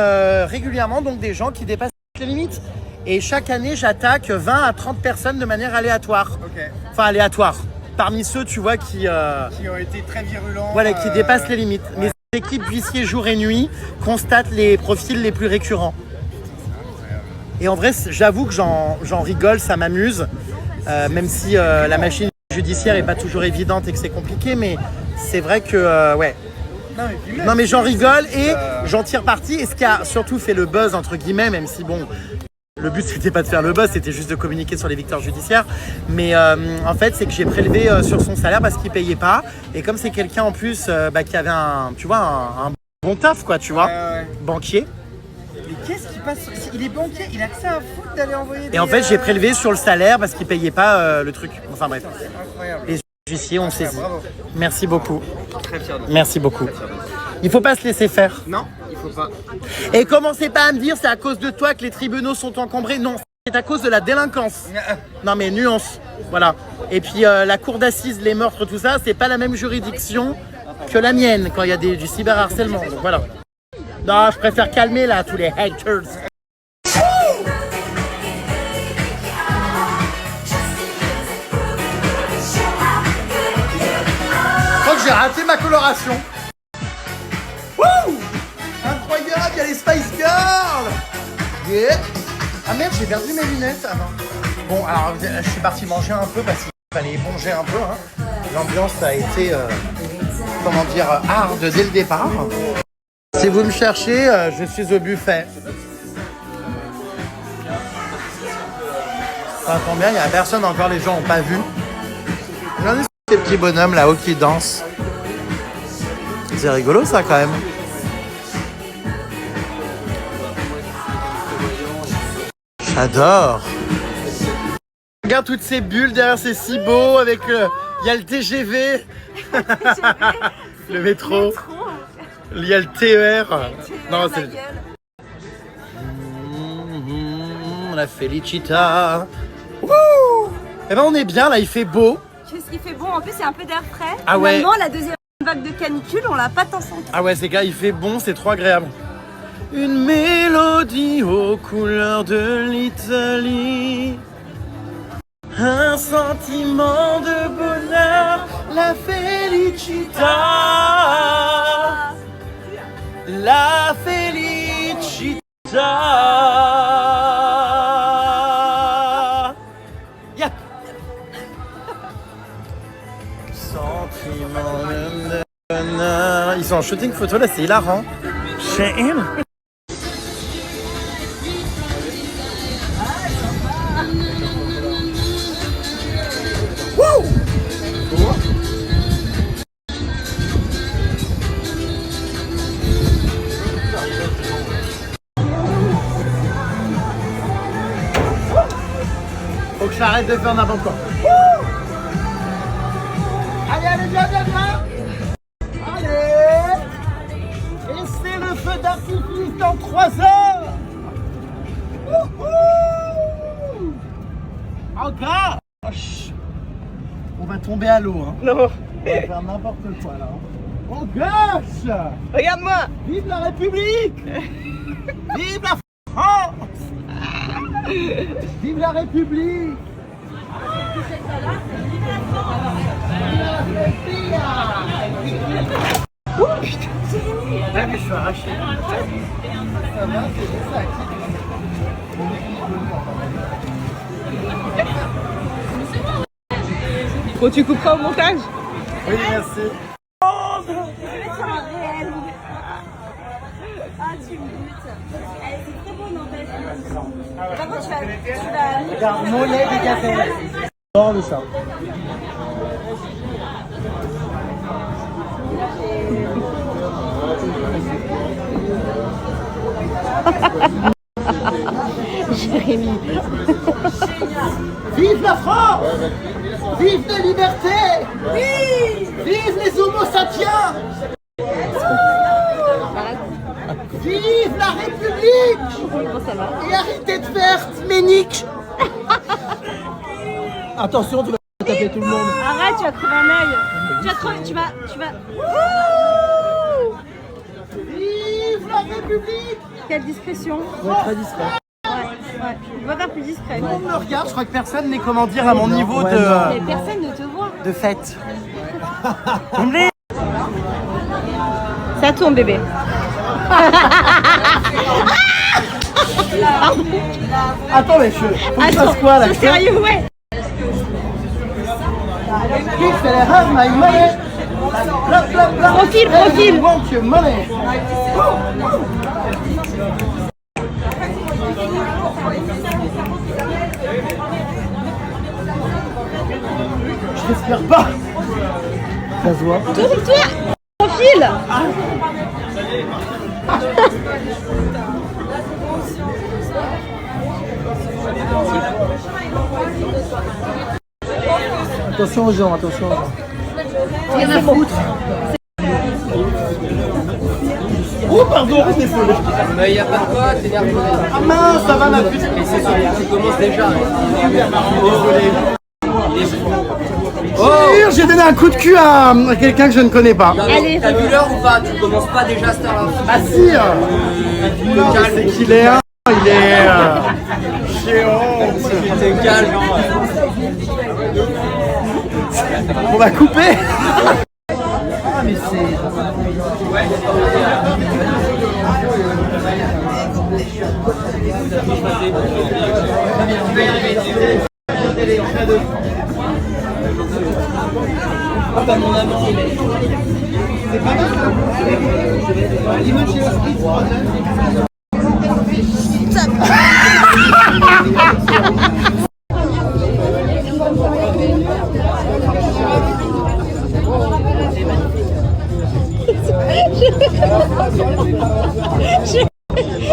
Speaker 2: régulièrement donc des gens qui dépassent les limites. Et chaque année, j'attaque 20 à 30 personnes de manière aléatoire.
Speaker 4: Ok.
Speaker 2: Enfin, aléatoire. Parmi ceux, tu vois, qui
Speaker 4: Qui ont été très virulents.
Speaker 2: voilà, qui dépassent les limites. Mes équipes huissiers jour et nuit constatent les profils les plus récurrents. Et en vrai, j'avoue que j'en rigole, ça m'amuse. Même si la machine judiciaire n'est pas toujours évidente et que c'est compliqué, mais c'est vrai que, ouais. Non mais j'en rigole et j'en tire parti. Et ce qui a surtout fait le buzz, entre guillemets, même si bon, le but c'était pas de faire le buzz, c'était juste de communiquer sur les victoires judiciaires. Mais en fait, c'est que j'ai prélevé sur son salaire parce qu'il payait pas. Et comme c'est quelqu'un en plus qui avait tu vois, un bon taf, quoi, tu vois, banquier.
Speaker 4: Mais qu'est-ce qui passe? Il est banquier, il a que ça à foutre d'aller envoyer des...
Speaker 2: Et en fait, j'ai prélevé sur le salaire parce qu'il payait pas le truc. Enfin bref.
Speaker 4: C'est incroyable.
Speaker 2: Les huissiers ont saisi.
Speaker 4: Bravo.
Speaker 2: Merci beaucoup.
Speaker 4: Très fier de toi.
Speaker 2: Merci beaucoup. Il faut pas se laisser faire.
Speaker 4: Non, il faut pas.
Speaker 2: Et commencez pas à me dire c'est à cause de toi que les tribunaux sont encombrés. Non, c'est à cause de la délinquance. Non mais nuance. Voilà. Et puis la cour d'assises, les meurtres, tout ça, c'est pas la même juridiction que la mienne quand il y a du cyberharcèlement. Donc voilà. Non, je préfère calmer là tous les haters. Je crois que j'ai raté ma coloration. Wouh! Incroyable, il y a les Spice Girls! Yeah! Ah merde, j'ai perdu mes lunettes. Ah non. Bon, alors je suis parti manger un peu parce qu'il fallait éponger un peu. Hein. L'ambiance a été, comment dire, hard dès le départ. Si vous me cherchez, je suis au buffet. Ça tombe bien, il n'y a personne encore, les gens n'ont pas vu. Regardez ces petits bonhommes là-haut qui dansent. C'est rigolo ça quand même. J'adore. Regarde toutes ces bulles derrière ces cibots avec il y a le TGV, le métro, il y a le TER. Non, c'est la Felicita. Wouh. Eh ben on est bien là, il fait beau.
Speaker 3: Qu'est-ce qui fait bon? En plus, il y a un peu d'air frais.
Speaker 2: Ah ouais.
Speaker 3: Finalement, la deuxième vague de canicule, on l'a pas tant senti.
Speaker 2: Ah ouais, c'est gars, il fait bon, c'est trop agréable. Une mélodie aux couleurs de l'Italie. Un sentiment de bonheur, la Felicita. La Felicita. Yeah. Sentiment de bonheur. Ils sont en shooting photo là, c'est hilarant. Chez elle. Faut que j'arrête de faire n'importe quoi. Allez, allez, viens, viens, viens. Allez. Et c'est le feu d'artifice dans 3 heures. Encore. On va tomber à l'eau. Hein.
Speaker 4: Non.
Speaker 2: On va faire n'importe quoi là. Hein. Oh gosh!
Speaker 3: Regarde-moi.
Speaker 2: Vive la République! Vive la France! Vive la République! Oh putain! Ouais, mais je suis arraché. Ça va, c'est bon, ça active.
Speaker 3: Bon, tu couperas au montage?
Speaker 2: Oui, merci.
Speaker 3: Ah, tu me butes. C'est très beau, n'empêche. Par contre, tu vas...
Speaker 2: Regarde, mollet des gazelles. Hors de ça.
Speaker 3: Jérémy.
Speaker 2: Vive la France! Vive la liberté! Vive les homo sapiens! Vive la République! Et arrêtez de faire Ménique! Attention, tu vas taper tout le monde.
Speaker 3: Arrête, tu vas crever un œil. Tu vas...
Speaker 2: Vive la République!
Speaker 3: Quelle discrétion.
Speaker 2: Ouais, très discret.
Speaker 3: Ouais. On va faire plus discret.
Speaker 2: Tout le monde me regarde, je crois que personne n'est comment dire à mon niveau
Speaker 3: Mais personne ne te voit.
Speaker 2: de fête.
Speaker 3: Ça tourne, bébé.
Speaker 2: Attends, mais faut que je fasse quoi là?
Speaker 3: Sérieux, ouais.
Speaker 2: Have my money.
Speaker 3: Profil.
Speaker 2: Want your money. Je respire pas. Ça se voit.
Speaker 3: Tourne-toi. Profil.
Speaker 2: Attention aux gens, attention aux gens.
Speaker 3: Rien à foutre.
Speaker 2: Oh pardon, désolé.
Speaker 6: Mais y a pas de quoi, t'énerve pas.
Speaker 2: Ah mince, ça va ma putain.
Speaker 6: Et c'est celui qui commence déjà.
Speaker 2: Désolé. Oh, j'ai donné un coup de cul à quelqu'un que je ne connais pas.
Speaker 3: Allez.
Speaker 6: T'as vu l'heure ou pas? Tu commences pas déjà cette heure-là.
Speaker 2: Ah si. C'est qu'il est un. Il est. J'ai honte.
Speaker 6: T'es calme.
Speaker 2: On va couper. Ah mais c'est...
Speaker 6: Ah bah mon ami, c'est pas grave.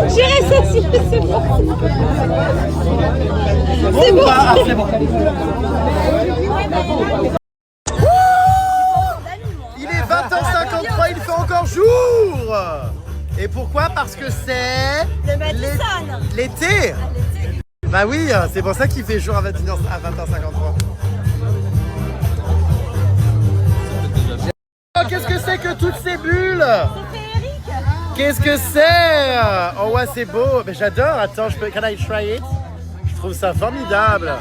Speaker 3: J'irai ça si c'est bon.
Speaker 2: C'est bon. Ah, c'est bon. Il est 20h53, il fait encore jour. Et pourquoi? Parce que c'est l'été. Bah oui, c'est pour ça qu'il fait jour à 20h53. Oh, qu'est-ce que c'est que toutes ces bulles? Qu'est-ce que c'est? Oh ouais, c'est beau. Mais j'adore. Attends, can I try it? Je trouve ça formidable.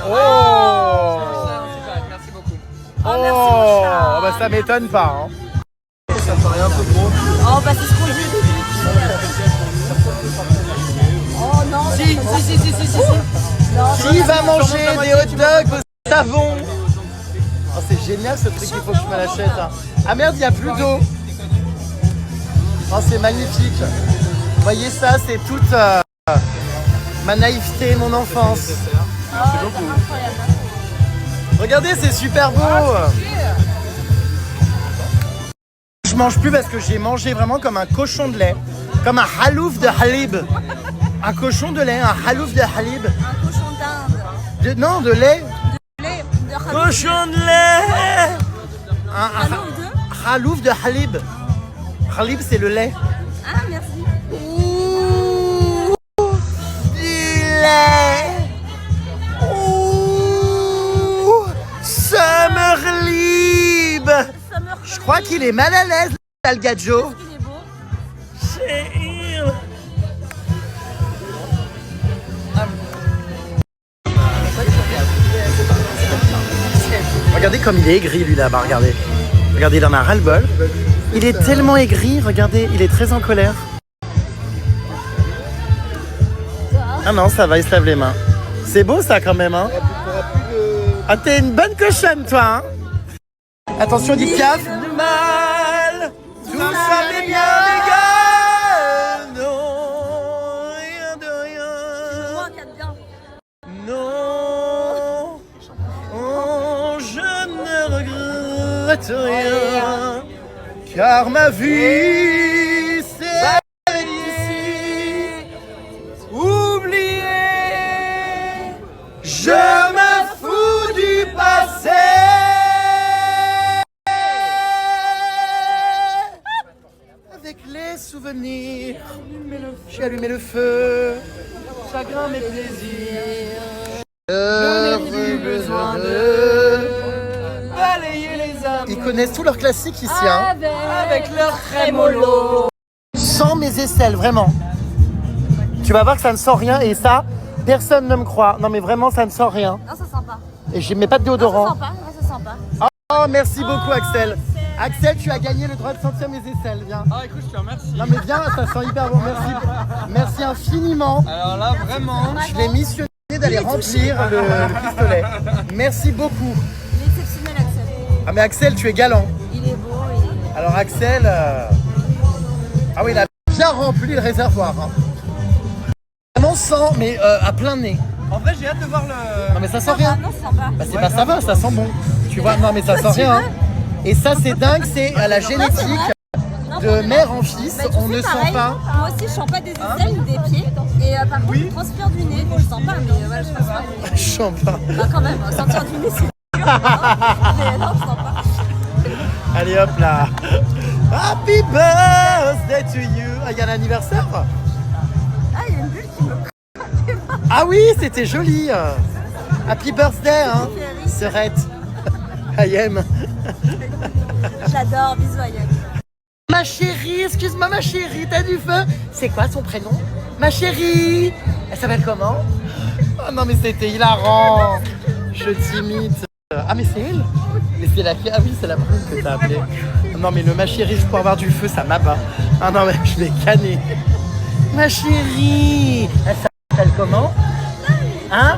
Speaker 2: Oh,
Speaker 6: Merci beaucoup.
Speaker 2: oh, bah ça m'étonne pas. Hein.
Speaker 6: Ça me paraît un peu gros.
Speaker 3: Oh bah c'est ce qu'on dit. Oh non.
Speaker 6: Si.
Speaker 2: Qui va manger des hot dogs au savon? Oh, c'est génial ce truc, il faut que je me l'achète. Hein. Ah merde, il n'y a plus d'eau. Oh, c'est magnifique. Vous voyez ça, c'est toute ma naïveté, mon enfance. Regardez, c'est super beau. Je mange plus parce que j'ai mangé vraiment comme un cochon de lait. Comme un halouf de halib. Un cochon de lait, un halouf de halib.
Speaker 3: Un cochon d'Inde.
Speaker 2: Non, de lait. Cochon de lait. Un halouf de halib. Halib, c'est le lait.
Speaker 3: Ah merci.
Speaker 2: Du lait. Ouh. crois qu'il est mal à l'aise, le gadjo.
Speaker 3: Il est beau.
Speaker 2: Regardez comme il est aigri lui là-bas, regardez. Regardez, il en a ras-le-bol. Il est tellement aigri, regardez, il est très en colère. Ah non, ça va, il se lave les mains. C'est beau ça quand même, hein. Ah, t'es une bonne cochonne, toi, hein. Attention, Edith Piaf. Du mal, tout ça m'est bien égal. Non, rien de rien.
Speaker 3: Moi, regarde bien.
Speaker 2: Non, oh, je ne regrette rien, car ma vie c'est oublié. Je me fous du passé. Avec les souvenirs, j'ai allumé le feu, chagrin mes plaisirs. J'ai besoin de balayer les âmes. Ils connaissent tous leurs classiques ici, hein.
Speaker 3: Avec leur trémolo.
Speaker 2: Sans mes aisselles, vraiment. Tu vas voir que ça ne sent rien et ça, personne ne me croit. Non mais vraiment, ça ne sent rien.
Speaker 3: Non, ça sent pas.
Speaker 2: Et je mets pas de déodorant.
Speaker 3: Non, ça sent pas.
Speaker 2: Oh, merci beaucoup Axel. Axel, tu as gagné le droit de sentir mes aisselles, viens.
Speaker 4: Ah écoute, je te remercie.
Speaker 2: Non mais viens, ça sent hyper bon, merci. Merci infiniment.
Speaker 4: Alors là, vraiment.
Speaker 2: Je l'ai missionné d'aller remplir le pistolet. Merci beaucoup.
Speaker 3: Il est exceptionnel, Axel.
Speaker 2: Ah mais Axel, tu es galant.
Speaker 3: Il est beau.
Speaker 2: Alors Axel, ah oui, il a bien rempli le réservoir. Hein. Vraiment sans, mais à plein nez.
Speaker 4: En vrai, j'ai hâte de voir le.
Speaker 2: Non mais ça sent rien.
Speaker 3: Non, ça sent pas.
Speaker 2: Bah c'est pas ça va, ça sent bon. Tu vois, non mais ça sent rien. Hein. Et ça c'est dingue, c'est à la génétique de mère en fils,
Speaker 3: Bah, tu
Speaker 2: on
Speaker 3: sais,
Speaker 2: ne
Speaker 3: pareil,
Speaker 2: sent pas.
Speaker 3: Moi aussi, je sens pas des aisselles ou des pieds. Et par contre, je transpire du nez. Bon, je sens pas, mais voilà, je transpire du nez.
Speaker 2: Je sens pas.
Speaker 3: Bah, quand même, sentir du nez, c'est dur. Mais non, je sens pas.
Speaker 2: Allez hop là. Happy birthday to you. Ah, il y a l'anniversaire.
Speaker 3: Ah, il y a une bulle qui me.
Speaker 2: Ah oui, c'était joli. Happy birthday, hein. Serette. Ayem.
Speaker 3: J'adore, bisous, Ayem.
Speaker 2: Ma chérie, excuse-moi ma chérie, t'as du feu? C'est quoi son prénom? Ma chérie. Elle s'appelle comment? Oh non mais c'était hilarant. Je t'imite. Ah mais c'est elle? Mais c'est laquelle? Ah oui, c'est la brune que t'as appelée. Non mais le ma chérie, juste pour avoir du feu, ça m'abat. Ah non mais je l'ai canné. Ma chérie. Elle s'appelle comment? Hein?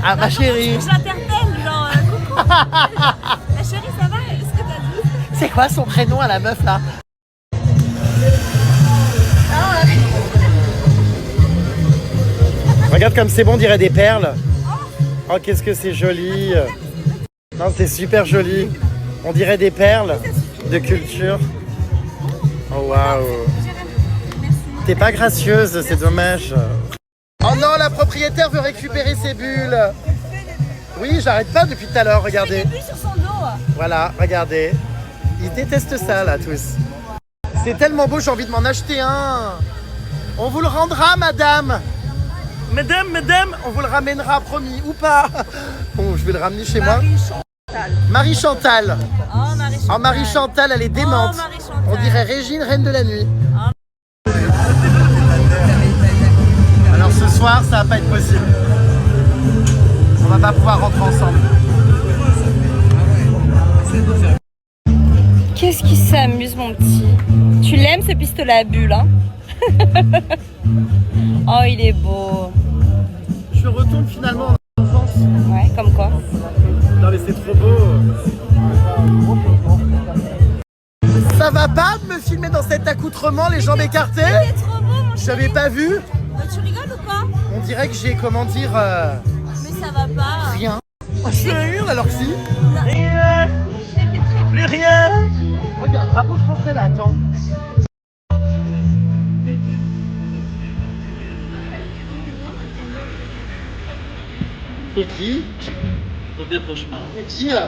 Speaker 2: Ah ma chérie.
Speaker 3: Je l'interpelle, genre, coucou. La chérie, ça va? Qu'est-ce que t'as dit?
Speaker 2: C'est quoi son prénom à la meuf là? Regarde comme c'est bon, on dirait des perles. Oh, qu'est-ce que c'est joli. Non, c'est super joli. On dirait des perles de culture. Oh, waouh. T'es pas gracieuse, c'est dommage. Oh non, la propriétaire veut récupérer ses bulles. Oui, j'arrête pas depuis tout à l'heure, regardez.
Speaker 3: Il sur son dos.
Speaker 2: Voilà, regardez. Ils détestent ça, là, tous. C'est tellement beau, j'ai envie de m'en acheter un. On vous le rendra, madame. Madame, on vous le ramènera, promis, ou pas. Bon, je vais le ramener chez moi. Marie Chantal.
Speaker 3: Oh, Marie Chantal.
Speaker 2: Oh, Marie Chantal, elle est démente.
Speaker 3: Oh, Marie Chantal.
Speaker 2: On dirait Régine, reine de la nuit. Alors ce soir, ça va pas être possible. On va pas pouvoir rentrer ensemble.
Speaker 3: Qu'est-ce qui s'amuse, mon petit? Tu l'aimes, ce pistolet à bulles, hein? Oh, il est beau.
Speaker 2: Je retourne finalement en enfance.
Speaker 3: Ouais, comme quoi?
Speaker 2: Non mais c'est trop beau. Ça va pas de me filmer dans cet accoutrement, les jambes écartées?
Speaker 3: Il est trop beau, mon chéri.
Speaker 2: J'avais pas vu.
Speaker 3: Tu rigoles ou quoi?
Speaker 2: On dirait que j'ai, comment dire,
Speaker 3: Mais ça va pas.
Speaker 2: rien. Je hurle alors que si. Rien. Plus rien. Regarde, drapeau français là, attends. Et qui? Et qui Ah,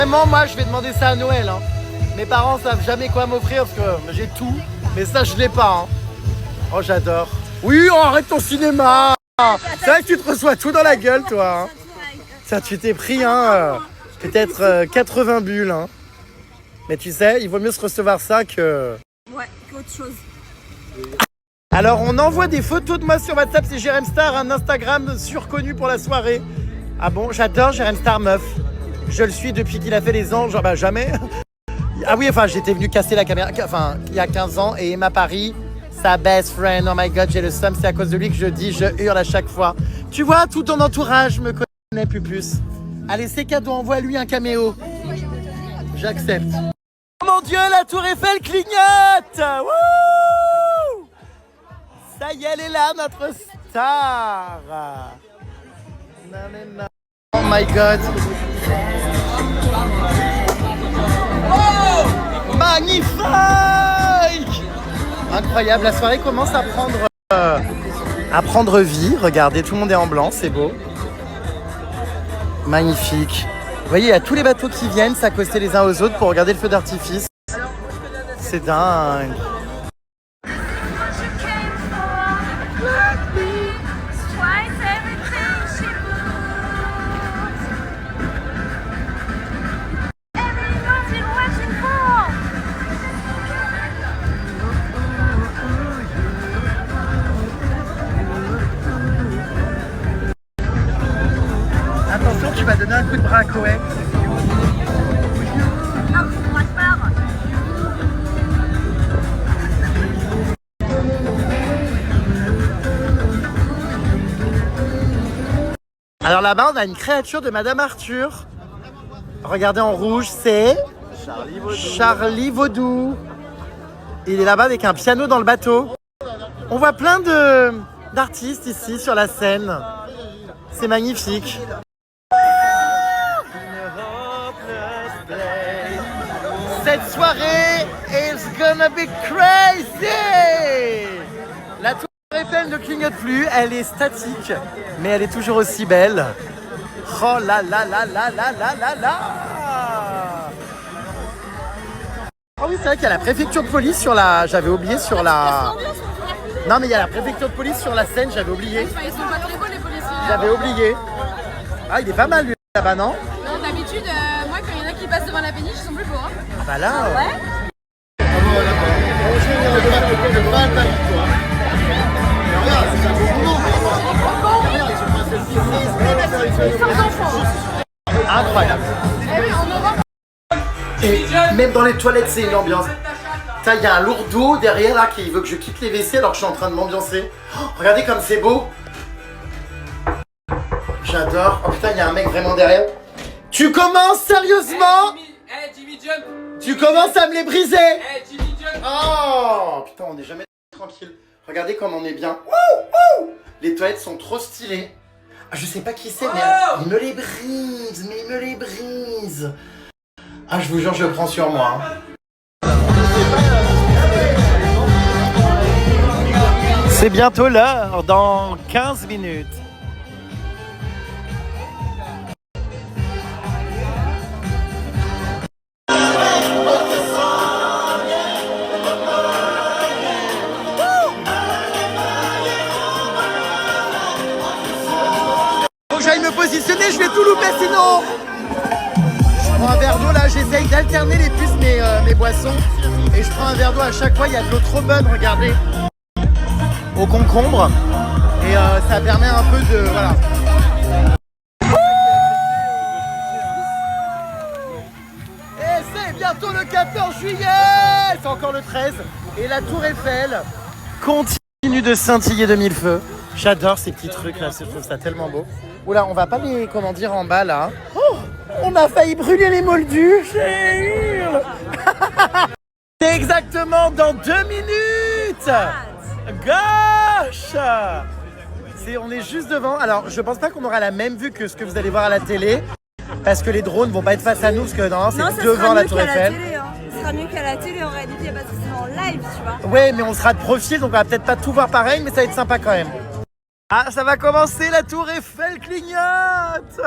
Speaker 2: Vraiment, moi, je vais demander ça à Noël. Hein. Mes parents savent jamais quoi m'offrir parce que j'ai tout. Mais ça, je l'ai pas. Hein. Oh, j'adore. Oui, oh, arrête ton cinéma. C'est vrai que tu te reçois tout dans la gueule, toi. Hein. Ça, tu t'es pris, hein, peut-être 80 bulles. Hein. Mais tu sais, il vaut mieux se recevoir ça que...
Speaker 3: Ouais, qu'autre chose.
Speaker 2: Alors, on envoie des photos de moi sur WhatsApp. C'est Jérém Star, un Instagram surconnu pour la soirée. Ah bon, j'adore Jérém Star, meuf. Je le suis depuis qu'il a fait les anges. Bah, jamais. Ah oui, enfin, j'étais venu casser la caméra, enfin, il y a 15 ans. Et Emma Paris, sa best friend, oh my god, j'ai le seum. C'est à cause de lui que je dis, je hurle à chaque fois. Tu vois, tout ton entourage me connaît plus. Allez, c'est cadeau, envoie-lui un caméo. J'accepte. Oh mon Dieu, la tour Eiffel clignote. Wouh! Ça y est, elle est là, notre star. Oh my god. Oh, magnifique! Incroyable, la soirée commence à prendre vie. Regardez, tout le monde est en blanc, c'est beau. Magnifique. Vous voyez, il y a tous les bateaux qui viennent s'accoster les uns aux autres pour regarder le feu d'artifice. C'est dingue. Attention, tu vas donner un coup de bras à Koé. Alors là-bas, on a une créature de Madame Arthur. Regardez en rouge, c'est Charlie Vaudou. Il est là-bas avec un piano dans le bateau. On voit plein d'artistes ici sur la scène. C'est magnifique. Cette soirée is gonna be crazy! La tour Eiffel ne clignote plus, elle est statique, mais elle est toujours aussi belle. Oh là là là là là là là là! Oh oui, c'est vrai qu'il y a la préfecture de police sur la... J'avais oublié sur la... Non, mais il y a la préfecture de police sur la scène, j'avais oublié.
Speaker 5: Ils sont pas très beaux les policiers.
Speaker 2: J'avais oublié. Ah, il est pas mal lui là-bas, non?
Speaker 5: Non, d'habitude, moi quand il y en a qui passent devant la péniche, ils sont plus beaux. Hein.
Speaker 2: Ah bah là... Incroyable. Et même dans les toilettes, c'est une ambiance. Putain, il y a un lourdeau derrière là qui veut que je quitte les WC alors que je suis en train de m'ambiancer. Oh, regardez comme c'est beau. J'adore. Oh putain, il y a un mec vraiment derrière. Tu commences sérieusement?
Speaker 6: Jimmy Jump.
Speaker 2: Tu commences à me les briser.
Speaker 6: Jimmy Jump.
Speaker 2: Oh putain, on n'est jamais tranquille. Regardez comme on est bien. Wouh, wouh. Les toilettes sont trop stylées. Ah, je sais pas qui c'est, mais il me les brise. Mais il me les brise. Ah, je vous jure, je le prends sur moi. Hein. C'est bientôt l'heure, dans 15 minutes. Faut que j'aille me positionner, je vais tout louper sinon. Je prends un verre d'eau là, j'essaye d'alterner les puces mes boissons. Et je prends un verre d'eau à chaque fois, il y a de l'eau trop bonne, regardez. Au concombre. Et ça permet un peu de... Voilà. Et c'est bientôt le 14 juillet. C'est encore le 13. Et la tour Eiffel continue de scintiller de mille feux. J'adore ces petits trucs là, je trouve ça tellement beau. Oula, on va pas les, comment dire, en bas là. Oh, on a failli brûler les moldus. J'ai hurle. C'est exactement dans 2 minutes. Gosh. On est juste devant. Alors, je pense pas qu'on aura la même vue que ce que vous allez voir à la télé. Parce que les drones vont pas être face à nous, parce que non, c'est devant la tour Eiffel.
Speaker 3: Ce sera mieux qu'à la télé en réalité, parce que c'est en live, tu vois.
Speaker 2: Ouais, mais on sera de profil, donc on va peut-être pas tout voir pareil, mais ça va être sympa quand même. Ah, ça va commencer, la tour Eiffel clignote.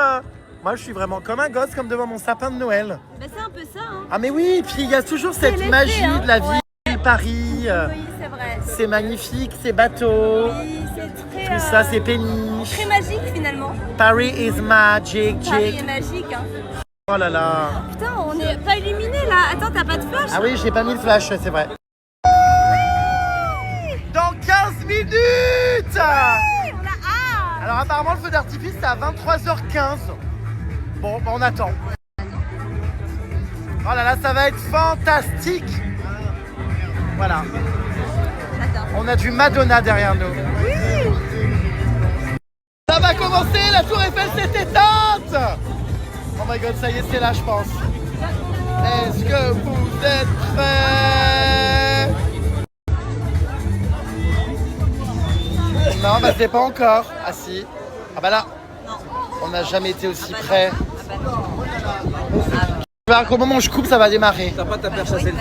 Speaker 2: Moi, je suis vraiment comme un gosse, comme devant mon sapin de Noël.
Speaker 3: Bah, c'est un peu ça, hein.
Speaker 2: Ah mais oui, puis il y a toujours cette
Speaker 3: l'effet,
Speaker 2: magie
Speaker 3: hein.
Speaker 2: de la ville, Paris.
Speaker 3: Oui, c'est vrai.
Speaker 2: C'est magnifique, ces bateaux.
Speaker 3: Oui, c'est très,
Speaker 2: Tout ça, c'est péniche.
Speaker 3: très magique finalement.
Speaker 2: Paris is magic,
Speaker 3: Paris
Speaker 2: jig.
Speaker 3: est magique, hein.
Speaker 2: Oh là là.
Speaker 3: Putain, on n'est pas illuminé là. Attends, t'as pas de flash?
Speaker 2: Ah oui, j'ai pas mis le flash, c'est vrai. Dans 15 minutes.
Speaker 3: On a hâte.
Speaker 2: Alors apparemment, le feu d'artifice, c'est à 23h15. Bon, bah, on attend. Oh là là, ça va être fantastique. Voilà.
Speaker 3: J'adore.
Speaker 2: On a du Madonna derrière nous. Ça va commencer, la tour Eiffel s'est éteinte. Oh my god, ça y est, c'est là, je pense. Est-ce que vous êtes prêts? Non, bah c'est pas encore. Ah si. Ah bah là, on n'a jamais été aussi près. Tu vas voir qu'au moment où je coupe, ça va démarrer.
Speaker 4: T'as pas ta perche à selfie?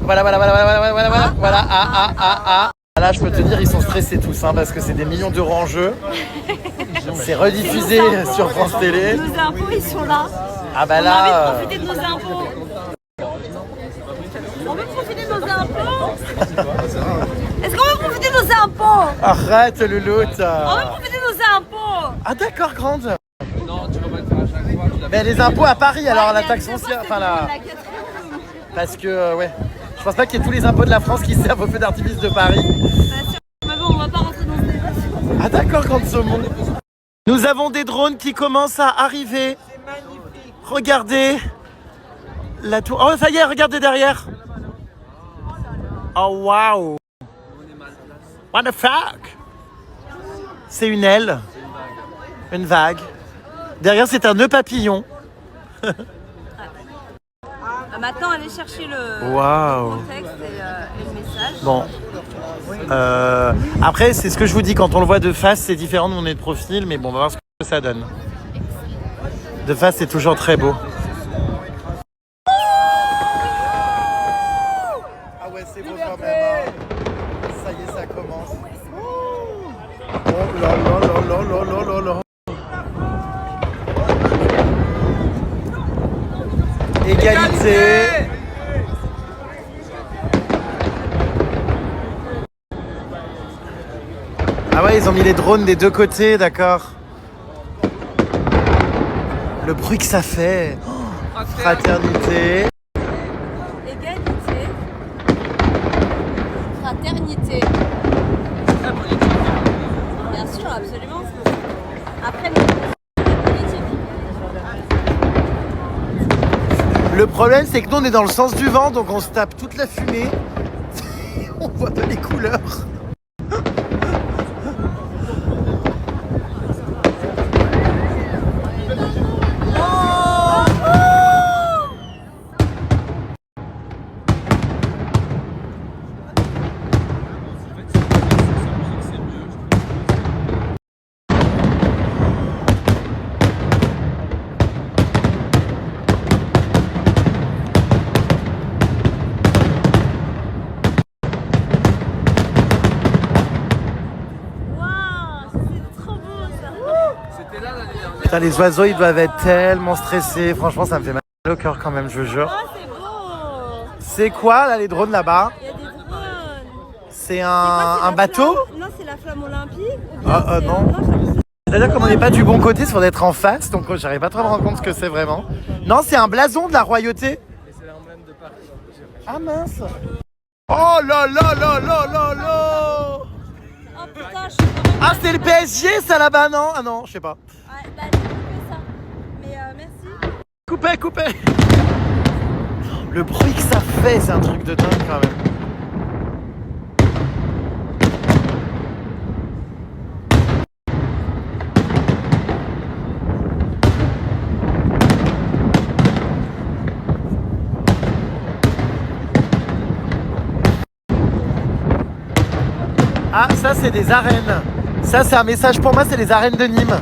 Speaker 2: Voilà. Là, je peux te dire, ils sont stressés tous, hein, parce que c'est des millions d'euros en jeu. C'est rediffusé sur France Télé.
Speaker 3: Nos impôts, ils sont là.
Speaker 2: Ah bah
Speaker 3: On a
Speaker 2: là.
Speaker 3: envie de profiter de nos impôts. On veut profiter de nos impôts. Est-ce qu'on veut profiter de nos impôts?
Speaker 2: Arrête, louloute.
Speaker 3: On veut profiter de nos impôts.
Speaker 2: Ah d'accord, grande.
Speaker 4: Non, tu vas pas le faire à chaque fois.
Speaker 2: Mais les impôts à Paris, alors la
Speaker 3: Ouais,
Speaker 2: taxe
Speaker 3: mais la
Speaker 2: foncière,
Speaker 3: deuxième
Speaker 2: enfin
Speaker 3: fois,
Speaker 2: là.
Speaker 3: c'est la quatrième.
Speaker 2: Parce que, ouais. Je pense pas qu'il y ait tous les impôts de la France qui servent au feu d'artifice de Paris.
Speaker 3: Bah, sûr. Mais bon, on va pas rentrer dans ce débat.
Speaker 2: Ah d'accord, grande saumon. Nous avons des drones qui commencent à arriver. Regardez la tour. Oh, ça y est, regardez derrière. Oh, waouh. What the fuck? C'est une aile. Une vague. Derrière, c'est un nœud papillon.
Speaker 3: Maintenant, allez chercher le
Speaker 2: Waouh.
Speaker 3: contexte et le message.
Speaker 2: Bon. Après, c'est ce que je vous dis, quand on le voit de face, c'est différent de mon nez de profil, mais bon, on va voir ce que ça donne. De face, c'est toujours très beau. Ah ouais, c'est beau quand même. Hein. Ça y est, ça commence. Oh là là là là là là là là. Égalité. Ah ouais, ils ont mis les drones des deux côtés, d'accord. Le bruit que ça fait. Oh, fraternité.
Speaker 3: Égalité. Fraternité. Bien sûr, absolument. Après, politique.
Speaker 2: Le problème, c'est que nous, on est dans le sens du vent, donc on se tape toute la fumée. On voit pas les couleurs. Putain, les oiseaux, ils doivent être tellement stressés. Franchement, ça me fait mal au cœur quand même, je vous jure.
Speaker 3: Ah, c'est beau.
Speaker 2: C'est quoi, là, les drones là-bas?
Speaker 3: Il y a des drones.
Speaker 2: C'est
Speaker 3: C'est
Speaker 2: un
Speaker 3: la
Speaker 2: bateau?
Speaker 3: flamme. Non, c'est la flamme olympique. Ou bien
Speaker 2: Ah,
Speaker 3: c'est-
Speaker 2: non.
Speaker 3: j'avoue,
Speaker 2: C'est-à-dire comme on n'est pas du bon côté, c'est pour d'être en face, donc j'arrive pas trop à me rendre compte ce que c'est vraiment. Non, c'est un blason de la royauté. Ah mince. Oh là là là là là là.
Speaker 3: Oh putain, je suis vraiment.
Speaker 2: Ah, c'est le PSG ça là-bas, non? Ah non, je sais pas.
Speaker 3: Ouais, bah, j'ai coupé ça. Mais merci.
Speaker 2: Coupez. Le bruit que ça fait, c'est un truc de dingue quand même. Ah, ça c'est des arènes. Ça c'est un message pour moi, c'est les arènes de Nîmes.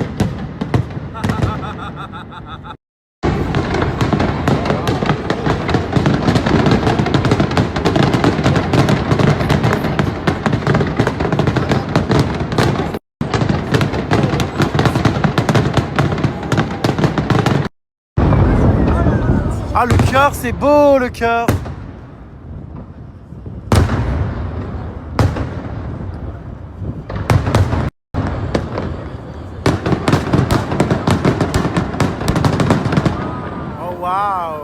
Speaker 2: cœur, c'est beau le cœur. Oh waouh.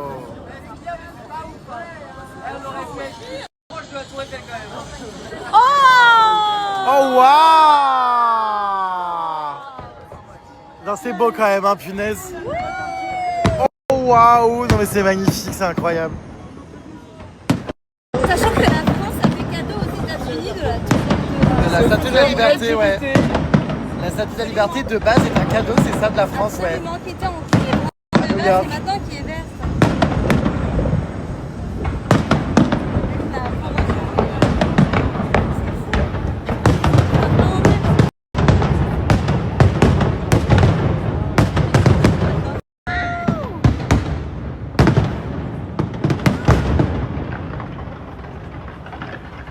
Speaker 2: Oh waouh. Non, c'est beau quand même, hein, punaise. Oh waouh. Non mais c'est magnifique, c'est incroyable.
Speaker 3: Sachant que la France a fait cadeau aux États-Unis de la
Speaker 2: La statue de la liberté, ouais. La statue de la liberté de base est un cadeau, c'est ça de la France, ouais.
Speaker 3: qui était en cuivre.
Speaker 2: New York.
Speaker 3: C'est maintenant qui est verte.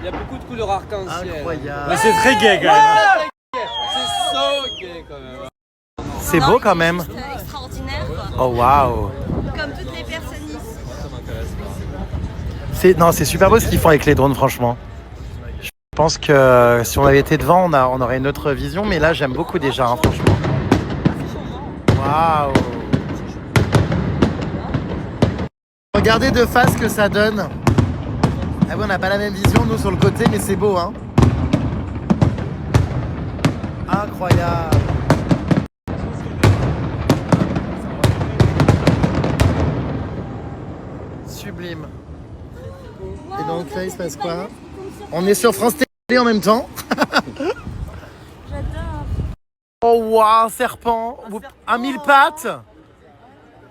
Speaker 6: Il y a beaucoup de couleurs arc-en-ciel.
Speaker 2: Incroyable.
Speaker 4: Mais c'est très gay quand même.
Speaker 6: C'est so gay quand même.
Speaker 2: C'est beau quand même.
Speaker 3: Extraordinaire.
Speaker 2: Oh waouh.
Speaker 3: Comme toutes les personnes ici.
Speaker 2: C'est super beau ce qu'ils font avec les drones, franchement. Je pense que si on avait été devant, on aurait une autre vision, mais là j'aime beaucoup déjà, hein, franchement. Waouh. Regardez de face ce que ça donne. Ah oui, on n'a pas la même vision, nous sur le côté, mais c'est beau, hein. Incroyable. Sublime. Et donc là, il se passe quoi? On est sur France Télé en même temps.
Speaker 3: J'adore.
Speaker 2: Oh waouh, un serpent. Un mille pattes.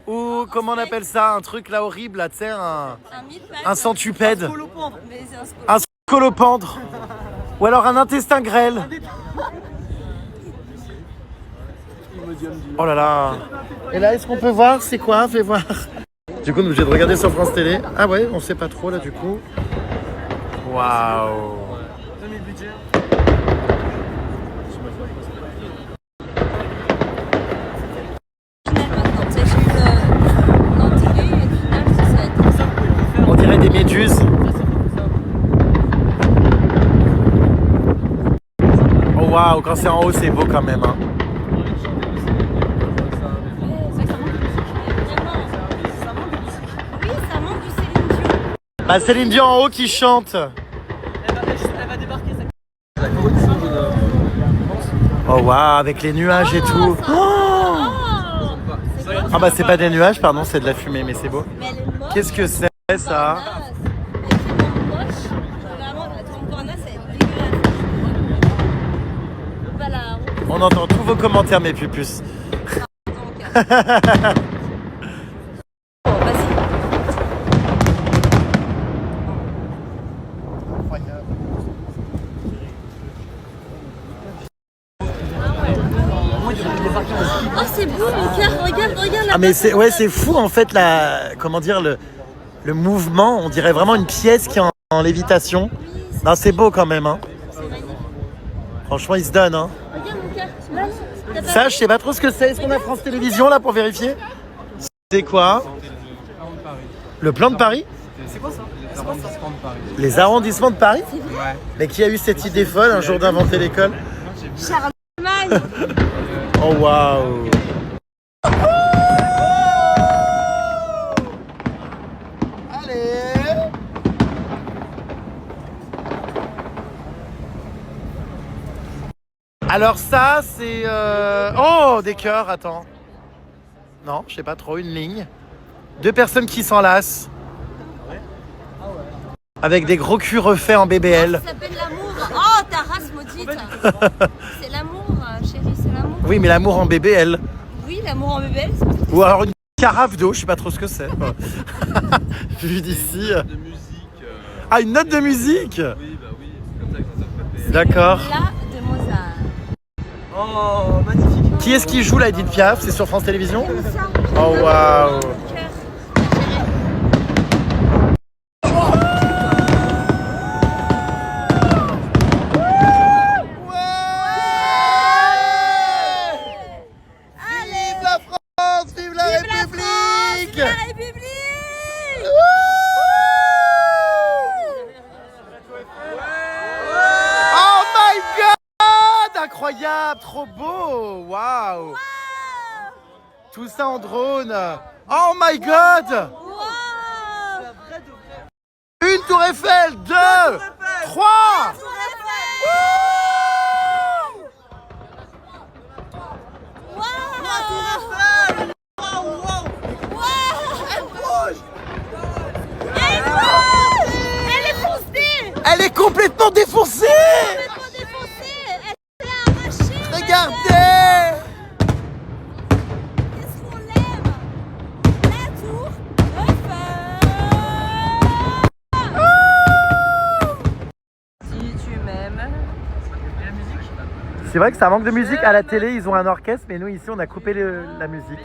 Speaker 2: Ou comment on appelle ça? Un truc là horrible, là, tu sais, un centupède.
Speaker 3: Mais c'est un
Speaker 2: Un scolopendre. Ou alors un intestin grêle. Oh là là. Et là, est-ce qu'on peut voir? C'est quoi? Fais voir. Du coup, on est obligé de regarder sur France Télé. Ah ouais, on sait pas trop là du coup. Waouh. On dirait des méduses. Oh waouh, quand c'est en haut, c'est beau quand même, hein.
Speaker 3: Oui, ça manque du Céline Dion.
Speaker 2: Bah Céline Dion en haut qui chante.
Speaker 6: Elle va débarquer.
Speaker 2: Oh waouh, avec les nuages et tout. Oh ah bah c'est pas des nuages, pardon, c'est de la fumée, mais c'est beau.
Speaker 3: Mais elle est moche.
Speaker 2: Qu'est-ce que c'est ça?
Speaker 3: Elle est tellement moche. Vraiment, la Temporana, ça va être dégueulasse. Voilà.
Speaker 2: On entend tous vos commentaires, mes pupus.
Speaker 3: Vas-y. Oh, c'est beau, mon cœur. Regarde.
Speaker 2: Ah mais c'est fou en fait comment dire le mouvement, on dirait vraiment une pièce qui est en lévitation. Non, c'est beau quand même, hein. Franchement, il se donne, hein.
Speaker 3: Regarde, mon cœur. Là,
Speaker 2: Ça, je sais pas trop ce que c'est. Est-ce qu'on a France Télévisions là pour vérifier? C'est quoi? Le plan de Paris?
Speaker 6: C'est quoi ça? Les arrondissements de Paris.
Speaker 2: Les arrondissements de Paris?
Speaker 6: Ouais.
Speaker 2: Mais qui a eu cette idée folle un jour d'inventer l'école?
Speaker 3: Charlemagne.
Speaker 2: Oh waouh! Allez! Alors ça, c'est... Oh, des cœurs, attends. Non, je sais pas trop, une ligne. Deux personnes qui s'enlacent. Avec des gros culs refaits en BBL.
Speaker 3: Ça s'appelle l'amour. Oh, ta race maudite. C'est l'amour, chérie, c'est l'amour.
Speaker 2: Oui, mais l'amour en BBL.
Speaker 3: Oui, l'amour en bébé.
Speaker 2: Ou alors une carafe d'eau, je sais pas trop ce que c'est. Vu d'ici.
Speaker 6: De musique.
Speaker 2: Ah, une note de musique?
Speaker 6: Oui, bah oui, c'est comme ça que ça s'appelle.
Speaker 2: D'accord.
Speaker 3: Là, de Mozart.
Speaker 6: Oh, magnifique.
Speaker 2: Qui est-ce qui joue la Edith Piaf? C'est sur France Télévisions? Oh waouh! incroyable, trop beau. Waouh. Tout ça en drone. Oh my god. Une tour Eiffel, 2, 3. Elle est complètement défoncée. Regardez.
Speaker 3: Qu'est-ce qu'on l'aime? La tour Eiffel. Si tu m'aimes.
Speaker 2: C'est vrai que ça manque de musique. À la télé, ils ont un orchestre, mais nous, ici, on a coupé la musique.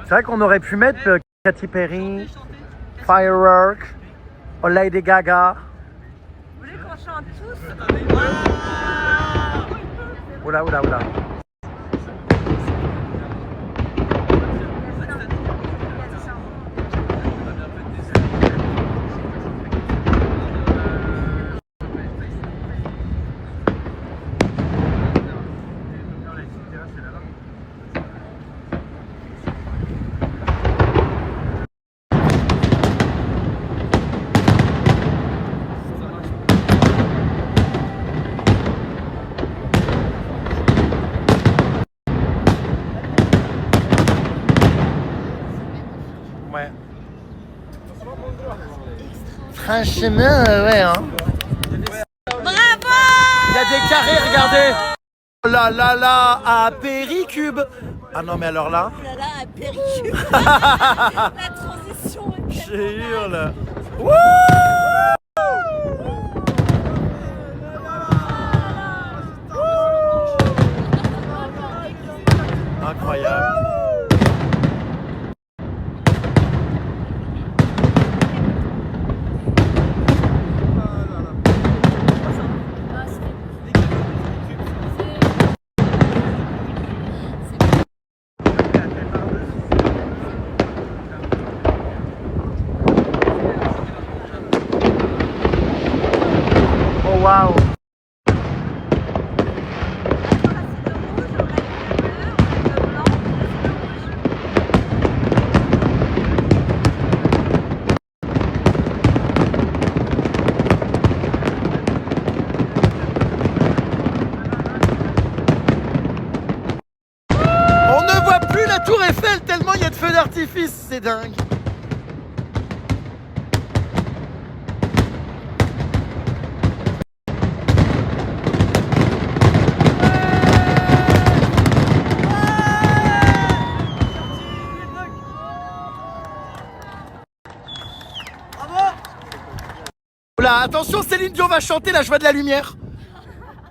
Speaker 2: C'est vrai qu'on aurait pu mettre Katy Perry, Firework, Lady Gaga.
Speaker 3: Vous voulez qu'on chante tous?
Speaker 2: Oula, oula, oula. Ouais. Franchement, ouais, hein.
Speaker 3: Bravo!
Speaker 2: Il y a des carrés, regardez. Oh là là là, à Péricube. Ah non, mais alors là.
Speaker 3: Oh là là, à Péricube. La transition est
Speaker 2: Je hurle. Incroyable. Oh waouh. On ne voit plus la tour Eiffel tellement il y a de feux d'artifice, c'est dingue. Oula, attention, Céline Dion va chanter La joie de la lumière.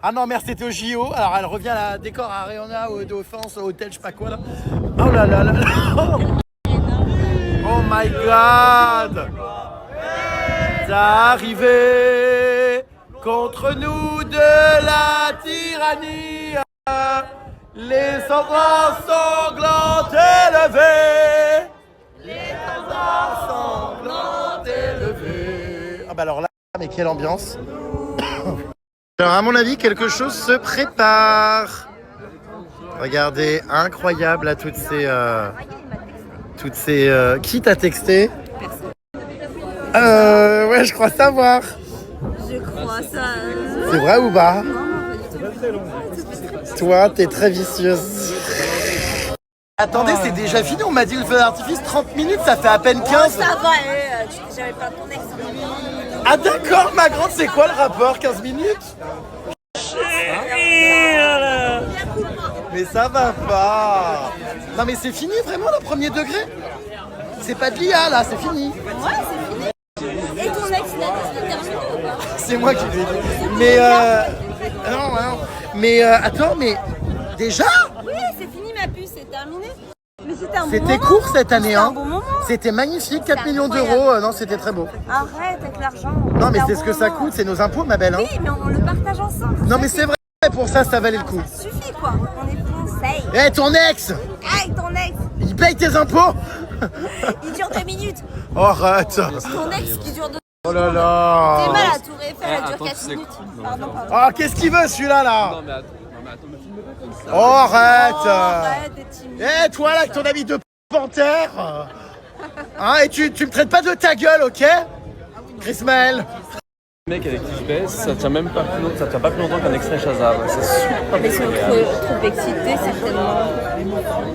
Speaker 2: Ah non, merde, c'était au JO. Alors elle revient à la décor à Ariana, au d'offense, au hôtel, je sais pas quoi là. Oh là là là là. Oh my god. D'arriver contre nous de la tyrannie. Les cendres sanglantes élevées. Les cendres sanglantes élevées. Ah bah alors là, mais quelle ambiance. Alors à mon avis, quelque chose se prépare. Regardez, incroyable là, toutes ces... Qui t'a texté? Ouais, je crois savoir.
Speaker 3: Je crois ça.
Speaker 2: C'est vrai ou pas?
Speaker 3: Non, pas du tout.
Speaker 2: Toi, t'es très vicieuse. Attendez, c'est déjà fini, on m'a dit le feu d'artifice 30 minutes, ça fait à peine 15.
Speaker 3: Ça va, j'avais pas ton ex.
Speaker 2: Ah d'accord, ma grande, c'est quoi le rapport? 15 minutes? Mais ça va pas. Non mais c'est fini vraiment le premier degré? C'est pas de l'IA là, c'est fini.
Speaker 3: Ouais, c'est fini. Et ton ex, il a décidé de terminer ou pas?
Speaker 2: C'est moi qui l'ai dit. Mais non, non. Mais attends, mais déjà?
Speaker 3: Oui, c'est fini ma puce, c'est terminé. Mais c'était un bon
Speaker 2: C'était
Speaker 3: moment.
Speaker 2: court cette année,
Speaker 3: C'était un
Speaker 2: hein.
Speaker 3: bon moment.
Speaker 2: C'était magnifique, 4 millions
Speaker 3: incroyable.
Speaker 2: d'euros. Non, c'était très beau.
Speaker 3: Arrête avec l'argent.
Speaker 2: Non, mais
Speaker 3: C'était
Speaker 2: c'est
Speaker 3: un
Speaker 2: ce
Speaker 3: bon
Speaker 2: que ça
Speaker 3: moment.
Speaker 2: coûte, c'est nos impôts, ma belle. Hein.
Speaker 3: Oui, mais on le partage ensemble.
Speaker 2: Non, mais c'est vrai, pour ça, ça valait le coup.
Speaker 3: Ça suffit quoi. On est français.
Speaker 2: Eh, ton ex,
Speaker 3: Hey, ton ex,
Speaker 2: il paye tes impôts.
Speaker 3: il dure 2 minutes.
Speaker 2: Oh, arrête.
Speaker 3: Ton ex qui dure 2
Speaker 2: Oh là là.
Speaker 3: T'es mal à Tour Eiffel, elle dure
Speaker 7: attends,
Speaker 3: 4
Speaker 7: tu sais
Speaker 3: minutes. Pardon.
Speaker 2: Ah, qu'est-ce qu'il veut celui-là là?
Speaker 7: Non mais attends, me filme pas comme ça.
Speaker 2: Oh, arrête.
Speaker 3: Oh, arrête, t'es timide.
Speaker 2: Eh, toi là, avec ton ami de panthère. Hein, et tu me traites pas de ta gueule, ok? Chris Maël.
Speaker 7: Le mec avec qui je baisse, ça tient même pas plus longtemps, ça tient pas plus longtemps qu'un extrait Shazam. C'est super.
Speaker 3: Mais ils sont trop excités, certainement.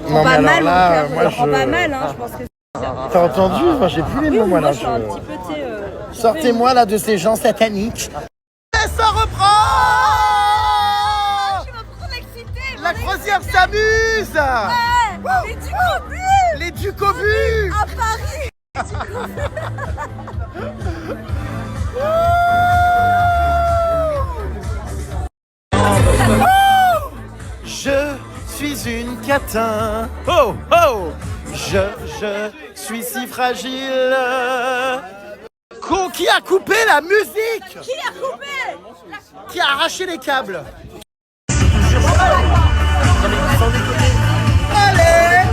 Speaker 2: Non, mais
Speaker 3: Pas
Speaker 2: alors
Speaker 3: mal,
Speaker 2: là,
Speaker 3: mon cœur.
Speaker 2: moi
Speaker 3: Je prends pas
Speaker 2: je.
Speaker 3: mal, hein, je pense que
Speaker 2: T'as entendu? Moi j'ai plus les mots, moi là.
Speaker 3: moi, je suis un petit peu, tu sais...
Speaker 2: Sortez-moi là de ces gens sataniques. Et ça reprend!
Speaker 3: Je suis trop excitée.
Speaker 2: La croisière s'amuse!
Speaker 3: Les Ducobus
Speaker 2: Les Ducobus!
Speaker 3: à Paris.
Speaker 2: Je suis une catin. Oh, oh! Je suis si fragile. Qui a coupé la musique?
Speaker 3: Qui a coupé?
Speaker 2: Qui a arraché les câbles? Allez!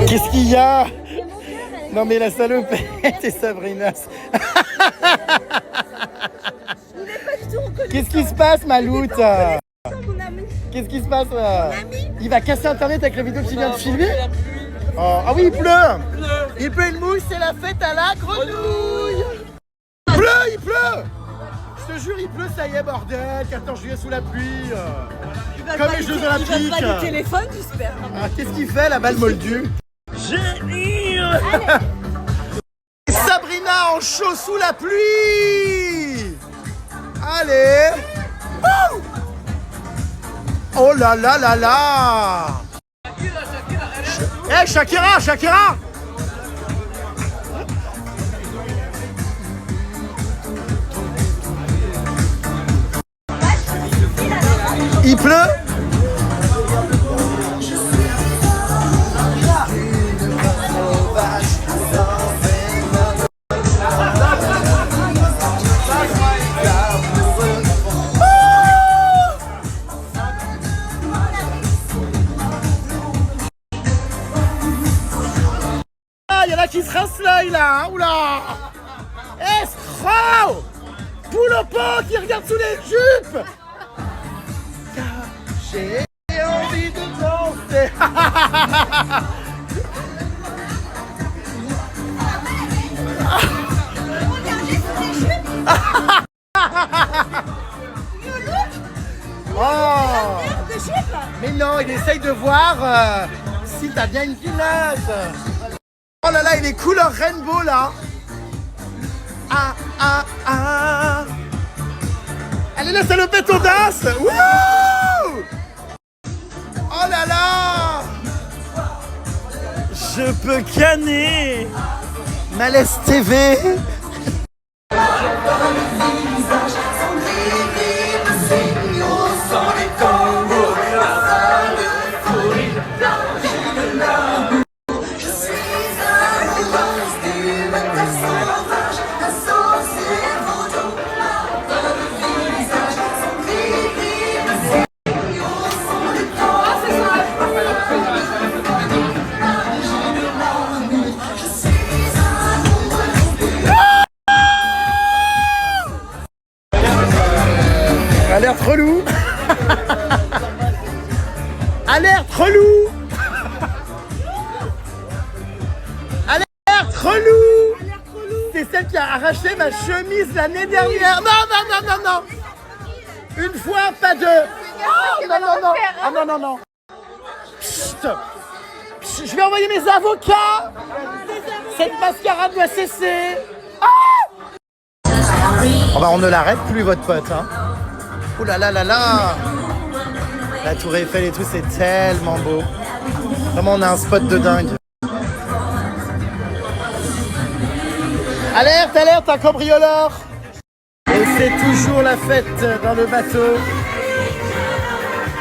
Speaker 2: Qu'est-ce qu'il y a? Non mais la salopette et Sabrina. Qu'est-ce qui se passe, Maloute? Qu'est-ce qui se passe? Il va casser internet avec la vidéo qu'il vient de filmer? Oh, ah oui, il pleut! Il pleut une mousse, c'est la fête à la grenouille! Il pleut! Je te jure, il pleut, ça y est, bordel! 14 juillet sous la pluie! Comme les Jeux Olympiques!
Speaker 3: Il va pas le téléphone, j'espère.
Speaker 2: Ah, qu'est-ce qu'il fait, la balle moldue? Sabrina en chaud sous la pluie! Allez! Oh, oh là là là là! Eh, Shakira, Shakira! Il pleut? Il y en a qui se rincent l'œil là, hein, oula! Escroc! Boule au pot qui regarde sous les jupes! Car j'ai envie de danser! Oh! Mais non, il essaye de voir si t'as bien une culotte! Oh là là, il est couleur rainbow là. Ah ah ah. Allez la salopette audace. Wouh. Oh là là. Je peux canner. Malaise TV. Alerte relou. Alerte relou. Alerte relou. C'est celle qui a arraché ma chemise l'année dernière. Non, non, non, non, non. Une fois, pas deux. Oh, non, non, non. Ah non, non, non. Psst. Psst. Je vais envoyer mes avocats. Cette mascarade doit cesser. Ah. Oh bah on ne l'arrête plus, votre pote, hein. Ouh là là là là. La Tour Eiffel et tout, c'est tellement beau. Vraiment, on a un spot de dingue. Alerte, alerte, un cambrioleur! Et c'est toujours la fête dans le bateau.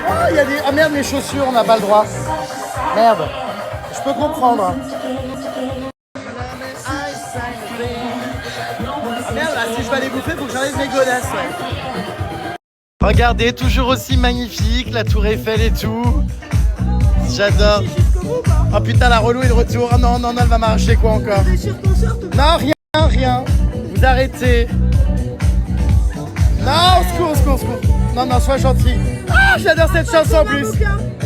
Speaker 2: Oh, il y a des... Ah merde, mes chaussures, on n'a pas le droit. Merde, je peux comprendre. Ah merde, là, si je vais aller bouffer, faut que j'enlève mes godasses, ouais. Regardez, toujours aussi magnifique, la tour Eiffel et tout. J'adore. Oh putain, la relou et le retour. Oh non, non, non, elle va m'arracher quoi encore? Non, rien, rien. Vous arrêtez. Non, au secours, au secours, au secours. Non, non, sois gentil. Ah, j'adore cette chanson en plus.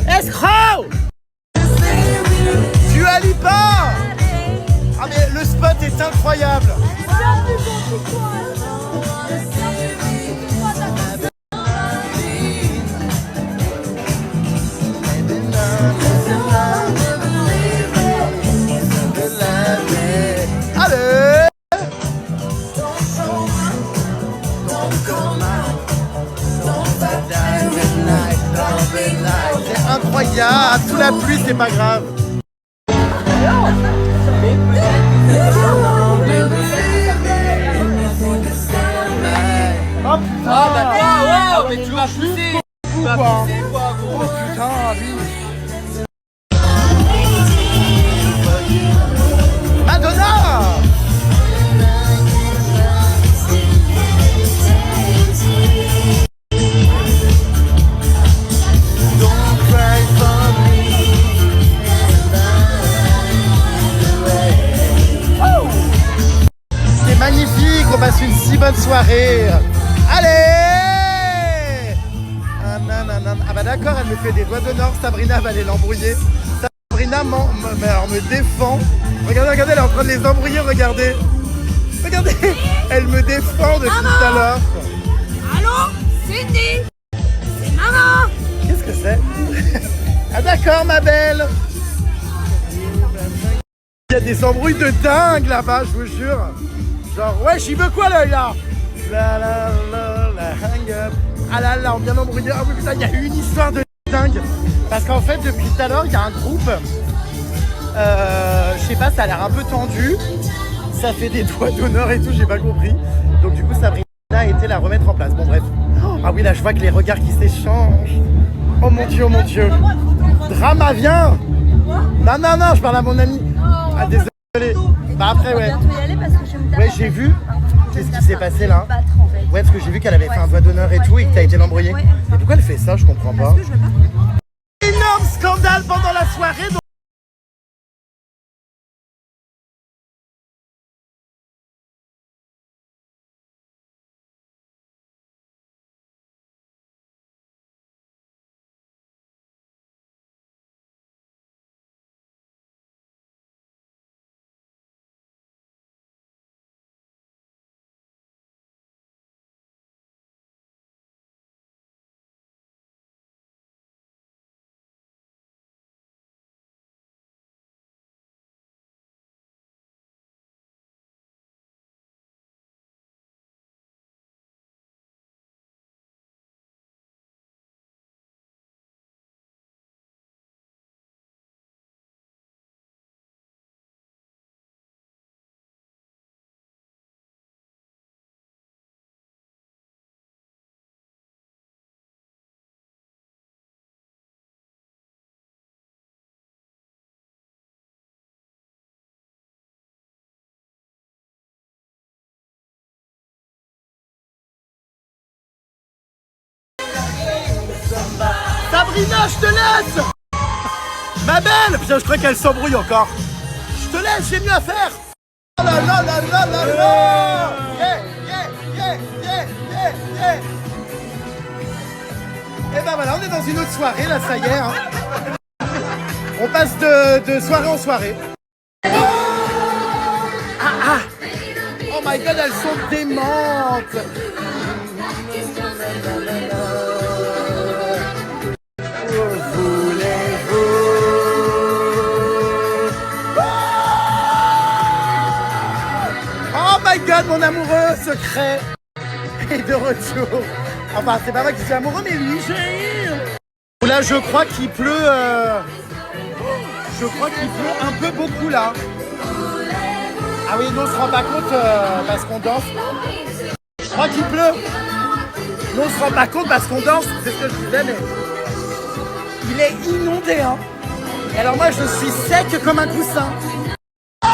Speaker 2: Escroc! Dua Lipa! Ah mais le spot est incroyable. Allez! C'est incroyable, sous la pluie c'est pas grave. Oh putain!
Speaker 6: Ah d'accord, mais tu vas pousser! Tu vas
Speaker 2: quoi.
Speaker 6: pousser quoi, gros?
Speaker 2: Oh putain, lui! Madonna! C'est magnifique, on passe une si bonne soirée. Allez! Ah bah d'accord, elle me fait des doigts d'honneur, Sabrina va aller l'embrouiller. Sabrina me défend. Regardez, regardez, elle est en train de les embrouiller, regardez. Regardez, elle me défend depuis tout à l'heure.
Speaker 5: Allô, Cindy? C'est maman.
Speaker 2: Qu'est-ce que c'est? Ah d'accord, ma belle. Il y a des embrouilles de dingue là-bas, je vous jure. Genre, ouais, j'y veux quoi l'œil là? La la la la hang up. Ah là là, on vient d'embrouiller. Ah oui, putain, il y a eu une histoire de dingue. Parce qu'en fait, depuis tout à l'heure, il y a un groupe. Je sais pas, ça a l'air un peu tendu. Ça fait des doigts d'honneur et tout, j'ai pas compris. Donc du coup, Sabrina a été la remettre en place. Bon, bref. Ah oui, là, je vois que les regards qui s'échangent. Oh mon Dieu, oh mon Dieu. Drama, viens. Non, non, non, je parle à mon ami. Ah, désolé. Bah après, ouais. Ouais, j'ai vu. Qu'est-ce qui s'est passé là? Ouais, parce que j'ai vu qu'elle avait fait un doigt d'honneur et tout et que t'as été l'embrouiller. Et pourquoi elle fait ça? Je comprends pas. Énorme scandale pendant la soirée. Sabrina, je te laisse. Ma belle. Putain, je crois qu'elle s'embrouille encore. Je te laisse, j'ai mieux à faire. Oh là là là là là là. Yeah, yeah, yeah, yeah, yeah, yeah. Et ben voilà, on est dans une autre soirée, là, ça y est. Hein. On passe de soirée en soirée. Ah. Oh my god, elles sont démentes. Oh my god, mon amoureux secret est de retour. Enfin, c'est pas moi qui suis amoureux, mais lui, j'ai... Là, je crois qu'il pleut... Je crois qu'il pleut un peu beaucoup là. Ah oui, nous on se rend pas compte parce qu'on danse. Je crois qu'il pleut. Nous on se rend pas compte parce qu'on danse, c'est ce que je disais, mais il est inondé, hein. Et alors moi je suis sec comme un coussin. Oh,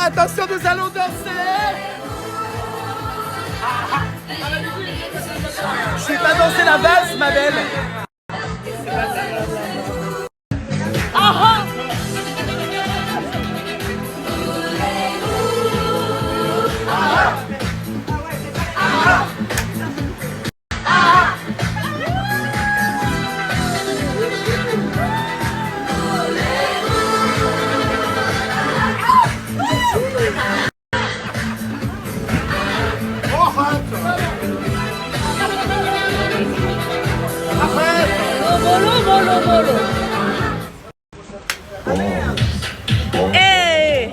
Speaker 2: attention, nous allons danser. Je sais pas danser la valse, ma belle.
Speaker 3: Hey!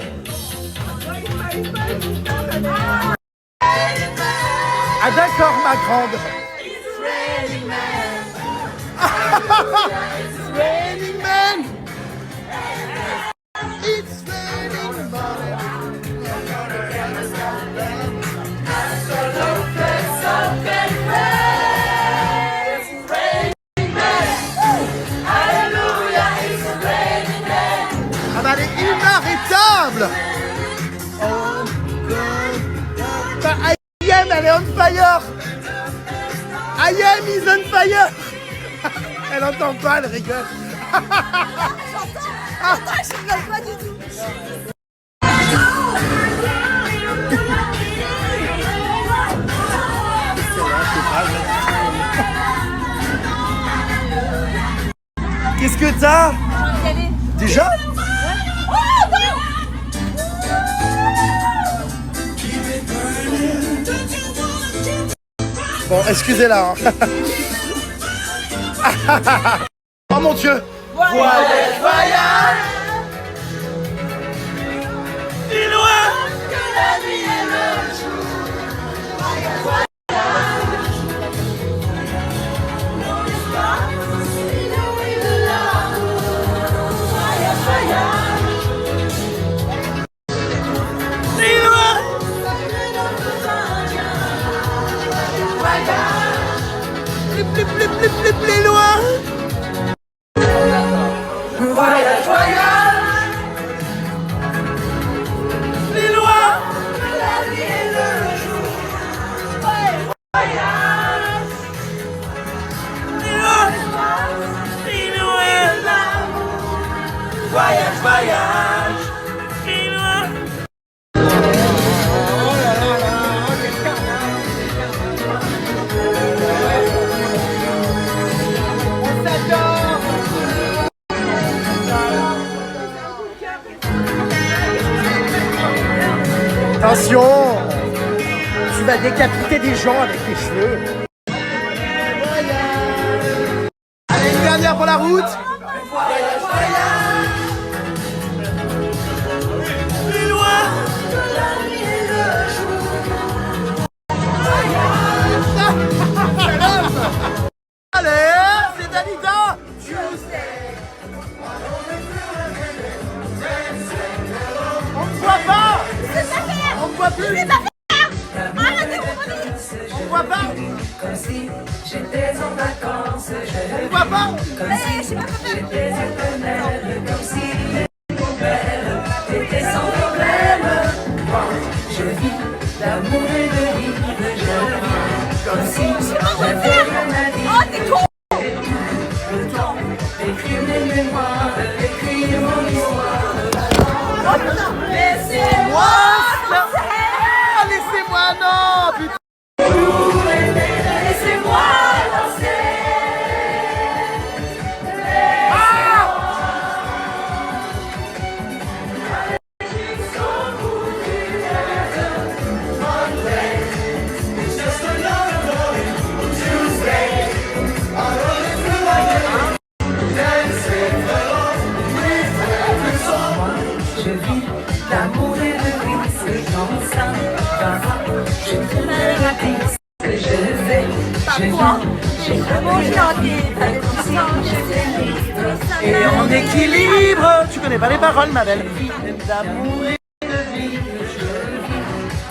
Speaker 2: Ah d'accord, ma grande. It's raining man. It's raining man. Ah bah elle est inarrêtable. Oh God. Bah, I am, elle est on fire. I am is on fire. Elle entend pas, elle rigole.
Speaker 3: Je rigole pas du tout.
Speaker 2: Qu'est-ce que t'as? Déjà? Bon, excusez-la. Hein. Oh mon Dieu! Voyage, voyage! Plus loin que la nuit et le jour. Voyage, voyage. Plus loin. Voyage, voyage. Plus loin que la nuit et le jour. Voyage, voyage. Plus loin, plus loin l'amour. Voyage, voyage. Plus loin. Attention, tu vas décapiter des gens avec tes cheveux. Allez, une dernière pour la route. Plus loin. Allez, c'est Dalida. On ne voit pas. On ne voit plus. On voit pas.
Speaker 8: Comme si j'étais en vacances,
Speaker 2: On voit pas.
Speaker 8: j'étais éternelle, comme si les poubelles étaient sans problème. Moi, je vis l'amour et de vivre, je vis comme si j'avais rien à dire.
Speaker 3: Oh, t'es con!
Speaker 8: Le temps d'écrire mes mémoires, d'écrire mon histoire.
Speaker 3: Oh putain!
Speaker 2: Laissez-moi. Ah, laissez-moi, non, putain.
Speaker 8: Laissez-moi danser. Je vis l'amour et le risque, j'en sens. Je te la rapide, ce que je fais. J'ai faim, j'ai mangé un thé, et en équilibre.
Speaker 2: Tu connais pas les paroles, ma belle.
Speaker 8: D'amour et de vie, je vis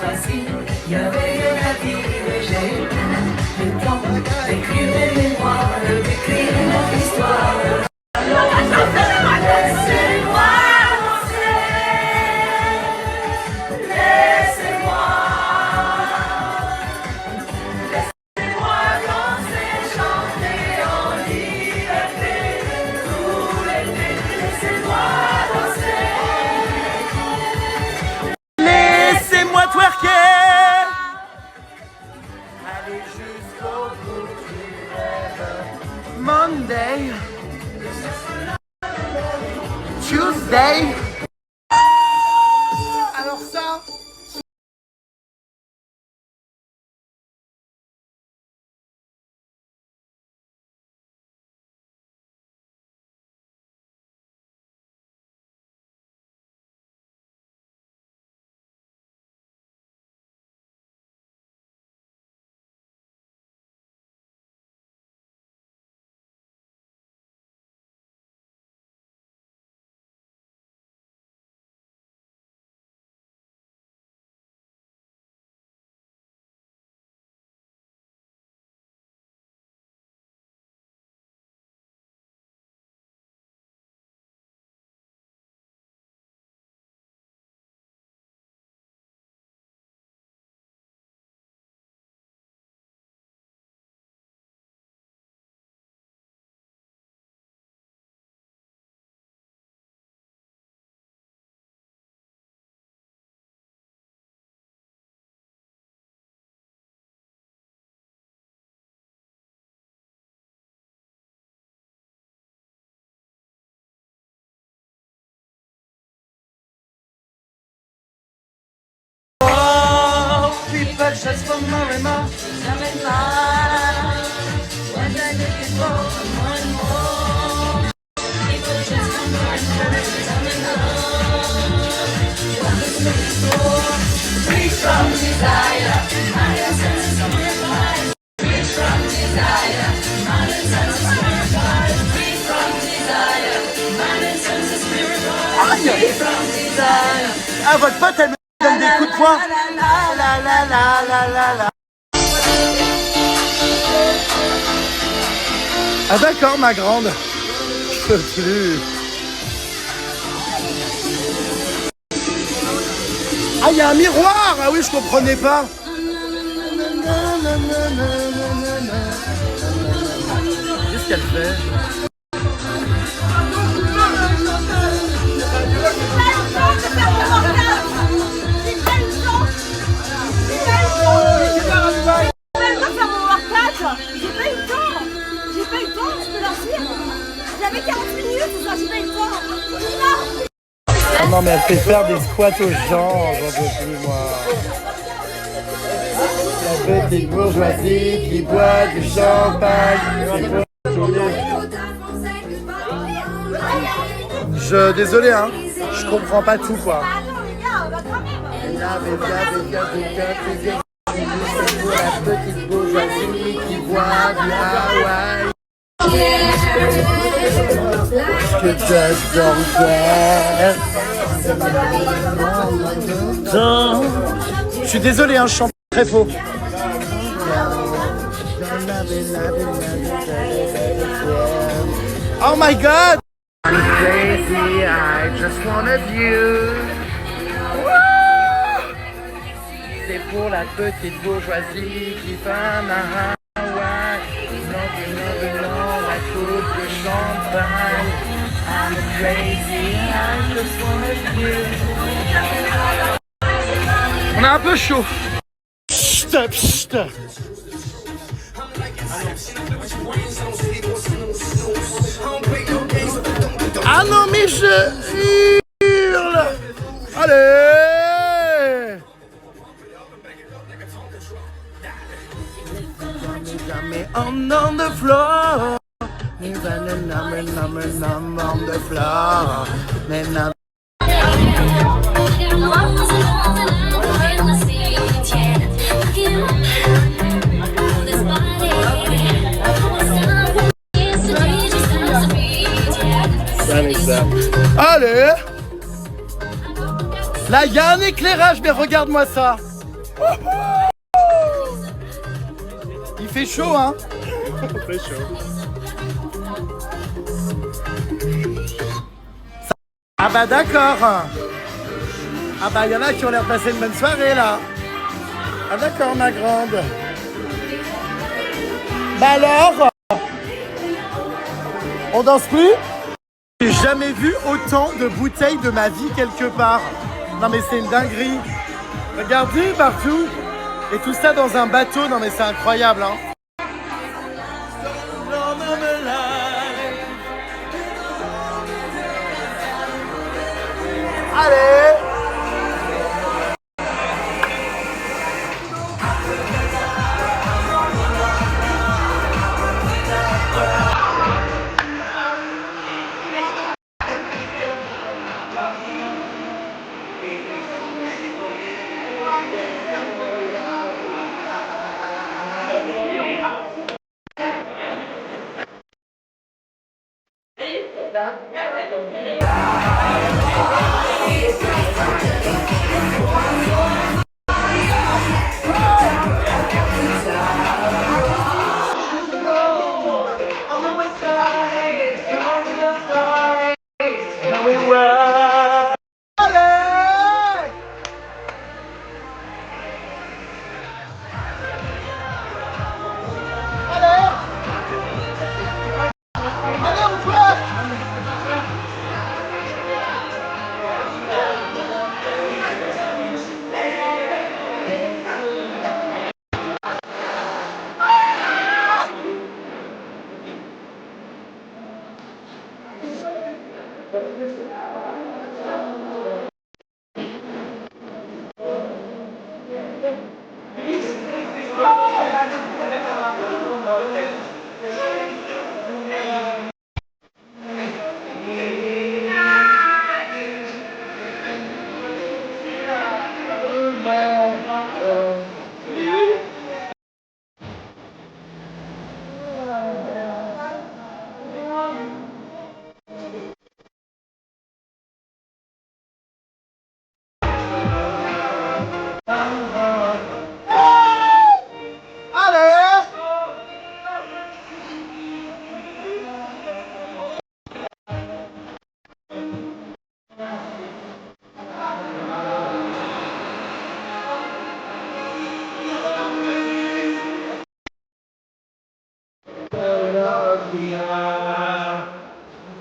Speaker 8: ainsi. Il y avait rien à dire et j'ai le temps d'écrire mes mémoires, d'écrire notre histoire. Alors laissez-moi danser, laissez-moi. Laissez-moi danser, chanter en liberté tout l'été. Laissez-moi danser.
Speaker 2: Laissez-moi twerker. Allez jusqu'au bout du rêve. Monday. Tuesday. Alors ça. People just for more and more.
Speaker 8: Reach from desire, my essence is purified. Reach from desire, my essence is purified. Reach from desire, my essence is purified. Reach from desire.
Speaker 2: Ah, votre pote, elle me donne des coups de poing. La la la la la la. Ah d'accord, ma grande. Je peux plus. Ah, il y a un miroir. Ah oui, je comprenais pas. Qu'est-ce qu'elle fait? Oh non, mais elle fait faire des squats aux gens, j'en peux plus, moi. La petite bourgeoisie qui boit du champagne. Désolé, hein, je comprends pas tout, quoi. C'est pour la petite bourgeoisie qui boit du Hawaï. Que just don't care. Je suis désolé, hein, je chante très faux. Oh my god! I'm crazy, I just wanted you. C'est pour la petite bourgeoisie qui fait un Hawaï. Non, la coupe de champagne. I'm crazy, I just wanted you. On a un peu chaud. Chut, chut. Ah non, mais je hurle. Allez. I'm on the floor. I'm on the floor.
Speaker 8: This body
Speaker 2: Allez. Là, il y a un éclairage, mais regarde-moi ça. Il fait chaud, hein?
Speaker 4: Il fait chaud.
Speaker 2: Ah bah d'accord. Ah bah il y en a qui ont l'air de passer une bonne soirée là. Ah d'accord ma grande. Bah alors, on danse plus? J'ai jamais vu autant de bouteilles de ma vie quelque part. Non mais c'est une dinguerie. Regardez partout. Et tout ça dans un bateau. Non mais c'est incroyable hein. Allez!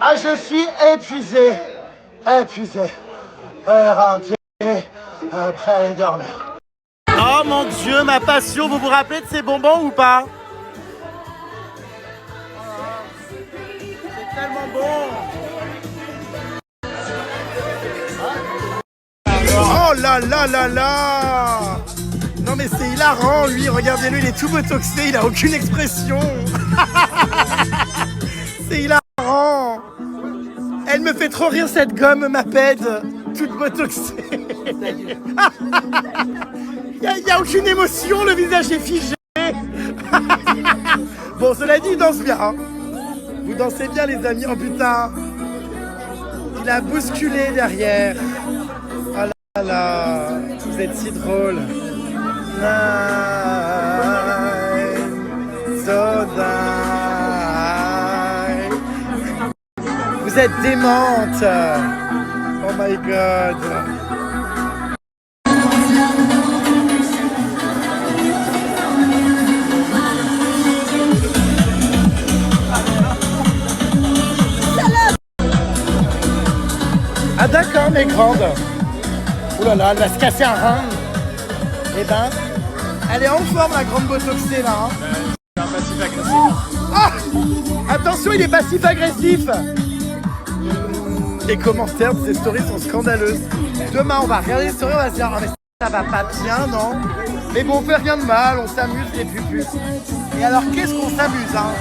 Speaker 2: Ah, je suis épuisé, rentré, prêt à aller dormir. Oh mon Dieu, ma passion, vous vous rappelez de ces bonbons ou pas? C'est tellement bon. Oh là là là là. Non mais c'est hilarant, lui, regardez-le, il est tout botoxé, il a aucune expression. C'est hilarant. Elle me fait trop rire cette gomme, ma pède, toute botoxée. Il n'y a aucune émotion, le visage est figé. Bon, cela dit, il danse bien. Hein. Vous dansez bien, les amis. Oh putain. Il a bousculé derrière. Oh là là. Vous êtes si drôle. So vous êtes démente. Oh my god. Ah d'accord, mes grandes. Ouh là là, elle va se casser un rein. Eh ben, elle est en forme, la grande botoxée là. Hein.
Speaker 4: C'est un passif agressif.
Speaker 2: Ah, attention, il est passif agressif. Les commentaires de ces stories sont scandaleuses. Demain, on va regarder les stories, on va se dire ah mais ça va pas bien, non? Mais bon, on fait rien de mal, on s'amuse les pupus. Et alors, qu'est-ce qu'on s'amuse, hein?